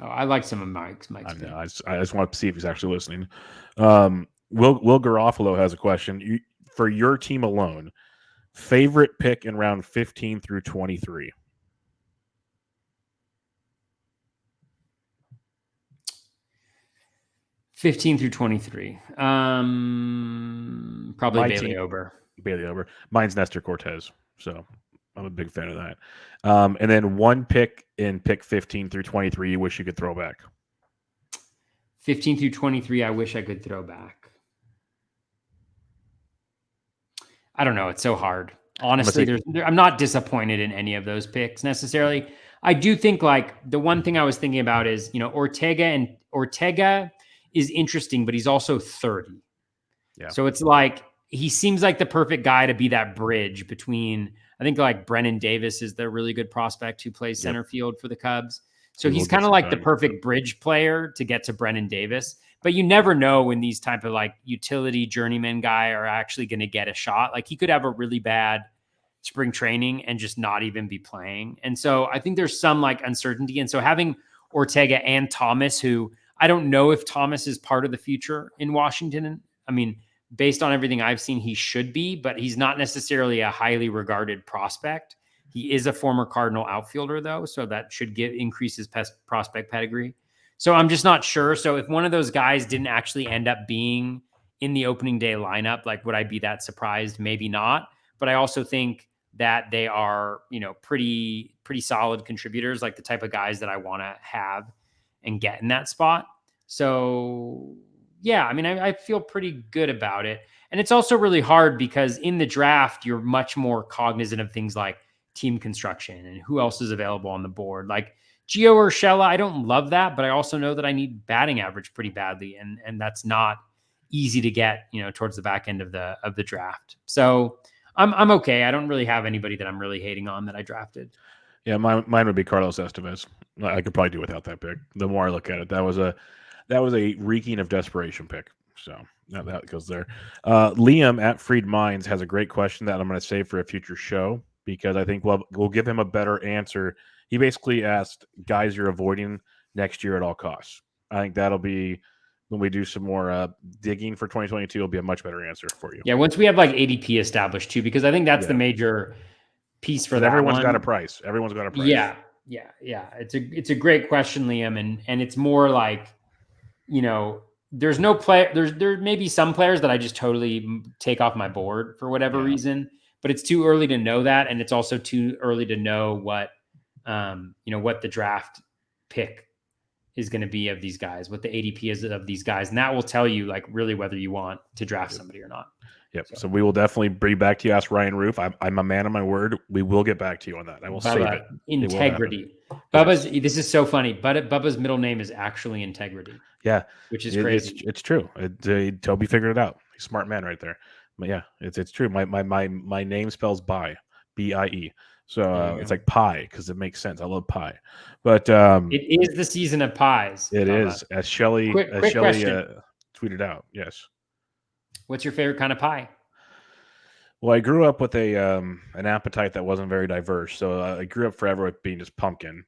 Oh, I like some of Mike's I know. I just want to see if he's actually listening. Will Garofalo has a question. For your team alone, favorite pick in round 15 through 23? (15 through 23). Probably Bailey Ober. Bailey Ober. Mine's Nestor Cortez. So I'm a big fan of that. And then one pick in pick 15 through 23 you wish you could throw back. 15 through 23, I wish I could throw back. I don't know. It's so hard. Honestly, I'm not disappointed in any of those picks necessarily. I do think like the one thing I was thinking about is, Ortega is interesting, but he's also 30. Yeah. So it's like, he seems like the perfect guy to be that bridge between, I think like Brennan Davis is the really good prospect who plays center field for the Cubs. So he's kind of like the perfect bridge player to get to Brennan Davis. But you never know when these type of like utility journeyman guy are actually going to get a shot. Like he could have a really bad spring training and just not even be playing. And so I think there's some like uncertainty. And so having Ortega and Thomas, who I don't know if Thomas is part of the future in Washington. I mean, based on everything I've seen, he should be, but he's not necessarily a highly regarded prospect. He is a former Cardinal outfielder, though, so that should increase his prospect pedigree. So I'm just not sure. So if one of those guys didn't actually end up being in the opening day lineup, like would I be that surprised? Maybe not. But I also think that they are, pretty solid contributors, like the type of guys that I want to have and get in that spot. So yeah, I mean, I feel pretty good about it. And it's also really hard because in the draft, you're much more cognizant of things like team construction and who else is available on the board. Like Geo Urchella, I don't love that, but I also know that I need batting average pretty badly. And that's not easy to get, towards the back end of the draft. So I'm okay. I don't really have anybody that I'm really hating on that I drafted. Yeah, mine would be Carlos Estevez. I could probably do without that pick. The more I look at it, that was a reeking of desperation pick. So that goes there. Liam at Freed Minds has a great question that I'm going to save for a future show because I think we'll give him a better answer. He basically asked guys you're avoiding next year at all costs. I think that'll be when we do some more digging for 2022. It'll be a much better answer for you. Yeah, once we have like ADP established too, because I think that's the major piece for that. Everyone's got a price. Everyone's got a price. Yeah. It's a great question, Liam, and it's more like, there's no player. There may be some players that I just totally take off my board for whatever reason, but it's too early to know that, and it's also too early to know what what the draft pick is going to be of these guys, what the ADP is of these guys, and that will tell you like really whether you want to draft somebody or not. Yep. So we will definitely bring back to you. Ask Ryan Roof. I'm a man of my word. We will get back to you on that. I will save it. Integrity. Bubba's. Yes. This is so funny. But Bubba's middle name is actually Integrity. Yeah, which is crazy. It's true. Toby figured it out. He's a smart man right there. But yeah, it's true. My name spells bie, B-I-E. So it's like pie because it makes sense. I love pie. But it is the season of pies. It is, as Shelly tweeted out. Yes. What's your favorite kind of pie? Well, I grew up with an appetite that wasn't very diverse. So I grew up forever with being just pumpkin.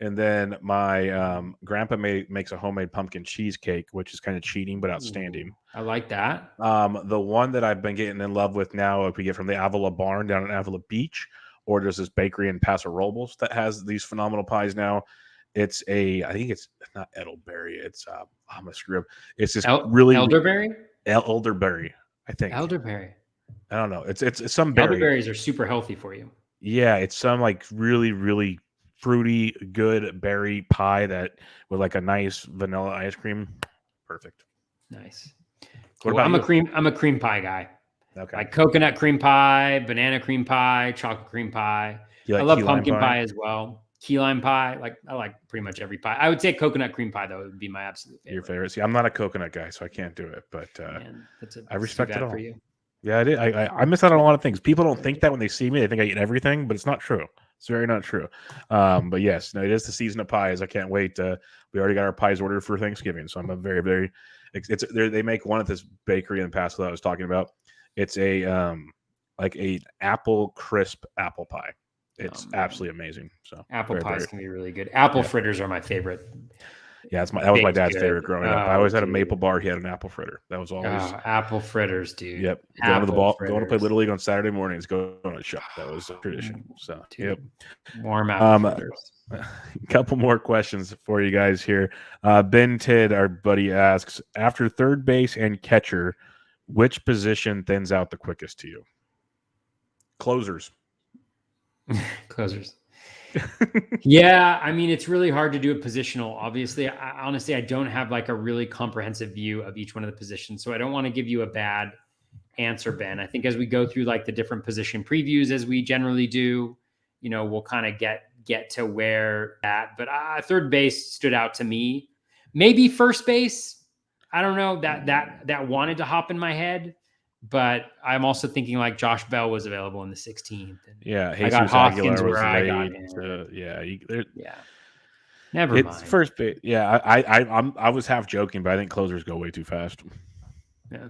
And then my grandpa makes a homemade pumpkin cheesecake, which is kind of cheating, but outstanding. Ooh, I like that. The one that I've been getting in love with now, if we get from the Avila Barn down in Avila Beach, or there's this bakery in Paso Robles that has these phenomenal pies now. I think it's not Edelberry. It's I'm gonna screw up. It's just really elderberry. Elderberry, I think. Elderberry. I don't know. It's some berry. Elderberries are super healthy for you. Yeah, it's some like really, really fruity, good berry pie that with like a nice vanilla ice cream. Perfect. Nice. What about you? I'm a cream pie guy. Okay. Like coconut cream pie, banana cream pie, chocolate cream pie. I love pumpkin pie as well. Key lime pie. Like I like pretty much every pie. I would say coconut cream pie though would be my absolute favorite. Your favorite? See, I'm not a coconut guy, so I can't do it. But I respect it all. For you. Yeah, I did. I miss out on a lot of things. People don't think that when they see me, they think I eat everything, but it's not true. It's very not true. But yes, no, it is the season of pies. I can't wait. We already got our pies ordered for Thanksgiving, so I'm a very, very. They make one at this bakery in Paso that I was talking about. It's a like a apple crisp apple pie. It's absolutely amazing. So apple pies can be really good. Apple fritters are my favorite. Yeah, that was my dad's favorite growing up. I always had a maple bar. He had an apple fritter. That was always apple fritters, dude. Yep. Going to play Little League on Saturday mornings. Go on a shop. That was a tradition. So dude, warm apple fritters. A couple more questions for you guys here. Ben Tidd, our buddy, asks, after third base and catcher, which position thins out the quickest to you? Closers. Closers. Yeah, I mean, it's really hard to do it positional. Obviously, honestly, I don't have like a really comprehensive view of each one of the positions, so I don't want to give you a bad answer, Ben. I think as we go through like the different position previews, as we generally do, we'll kind of get get to where that. But third base stood out to me. Maybe first base. I don't know, that wanted to hop in my head. But I'm also thinking like Josh Bell was available in the 16th. And yeah, I got Jesus Hoskins Aguilar was where I got late. him. Yeah. Never It's mind. first base. Yeah, I was half joking, but I think closers go way too fast. Yeah.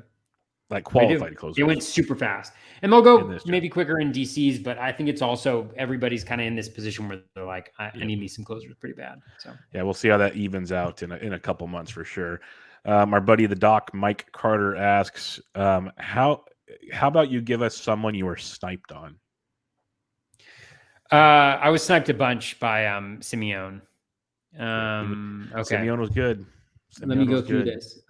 Like qualified closers. They went super fast. And they'll go this maybe quicker in DCs, but I think it's also everybody's kind of in this position where they're like, I need me some closers pretty bad. So yeah, we'll see how that evens out in a couple months for sure. Our buddy the doc, Mike Carter, asks, how about you give us someone you were sniped on? I was sniped a bunch by Simeone. Okay. Simeone was good. Let me go through this.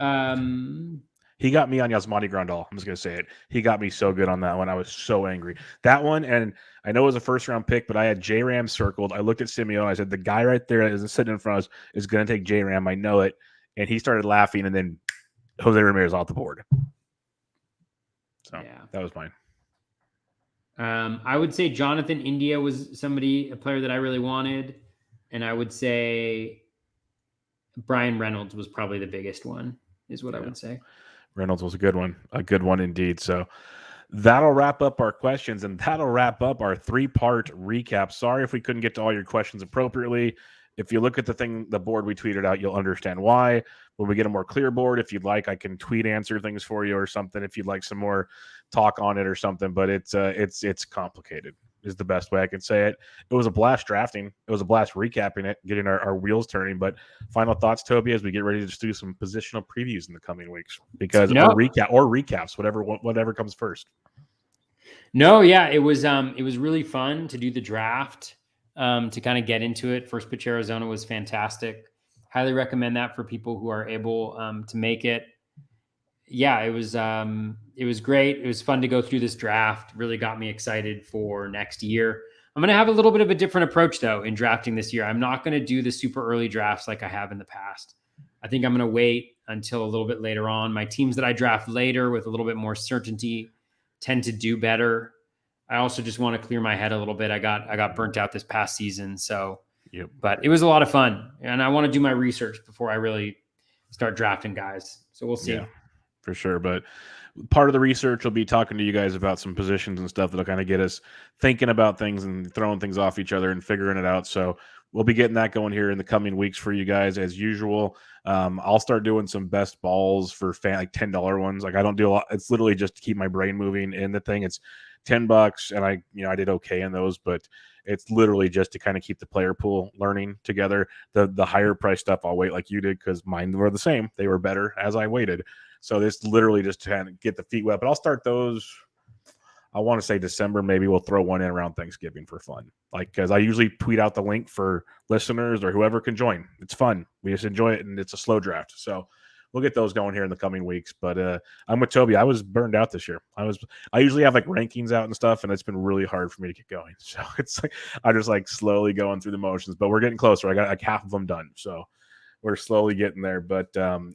He got me on Yasmani Grandal. I'm just going to say it. He got me so good on that one. I was so angry. That one, and I know it was a first-round pick, but I had J-Ram circled. I looked at Simeone. I said, the guy right there that isn't sitting in front of us is going to take J-Ram. I know it. And he started laughing, and then Jose Ramirez off the board. So that was mine. I would say Jonathan India was a player that I really wanted. And I would say Brian Reynolds was probably the biggest one, is what I would say. Reynolds was a good one indeed. So that'll wrap up our questions, and that'll wrap up our 3-part recap. Sorry if we couldn't get to all your questions appropriately. If you look at the board we tweeted out, you'll understand why. When we get a more clear board, if you'd like, I can tweet answer things for you or something if you'd like some more talk on it or something. But it's complicated is the best way I can say it. It was a blast drafting. It was a blast recapping it, getting our wheels turning. But final thoughts, Toby, as we get ready to just do some positional previews in the coming weeks, because or recaps, whatever comes first. No, yeah, it was really fun to do the draft, to kind of get into it. First Pitch Arizona was fantastic. Highly recommend that for people who are able to make it. Yeah, it was great. It was fun to go through this draft. Really got me excited for next year. I'm going to have a little bit of a different approach though in drafting this year. I'm not going to do the super early drafts like I have in the past. I think I'm going to wait until a little bit later on. My teams that I draft later with a little bit more certainty tend to do better. I also just want to clear my head a little bit. I got burnt out this past season. So, but it was a lot of fun, and I want to do my research before I really start drafting guys. So we'll see. Yeah, for sure. But part of the research will be talking to you guys about some positions and stuff that'll kind of get us thinking about things and throwing things off each other and figuring it out. So we'll be getting that going here in the coming weeks for you guys as usual. I'll start doing some best balls for like $10 ones. Like I don't do a lot. It's literally just to keep my brain moving in the thing. It's $10 and I did okay in those, but it's literally just to kind of keep the player pool learning together. The higher price stuff I'll wait like you did because mine were the same. They were better as I waited. So this literally just to kind of get the feet wet. But I'll start those, I want to say December. Maybe we'll throw one in around Thanksgiving for fun. Like, because I usually tweet out the link for listeners or whoever can join. It's fun. We just enjoy it, and it's a slow draft. So we'll get those going here in the coming weeks. But I'm with Toby. I was burned out this year. I usually have like rankings out and stuff, and it's been really hard for me to get going. So it's like I'm just like slowly going through the motions. But we're getting closer. I got like half of them done. So we're slowly getting there. But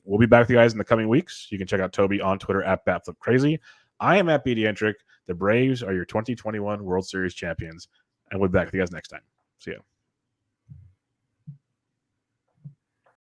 we'll be back with you guys in the coming weeks. You can check out Toby on Twitter at BatFlipCrazy. I am at BDentric. The Braves are your 2021 World Series champions. And we'll be back with you guys next time. See ya.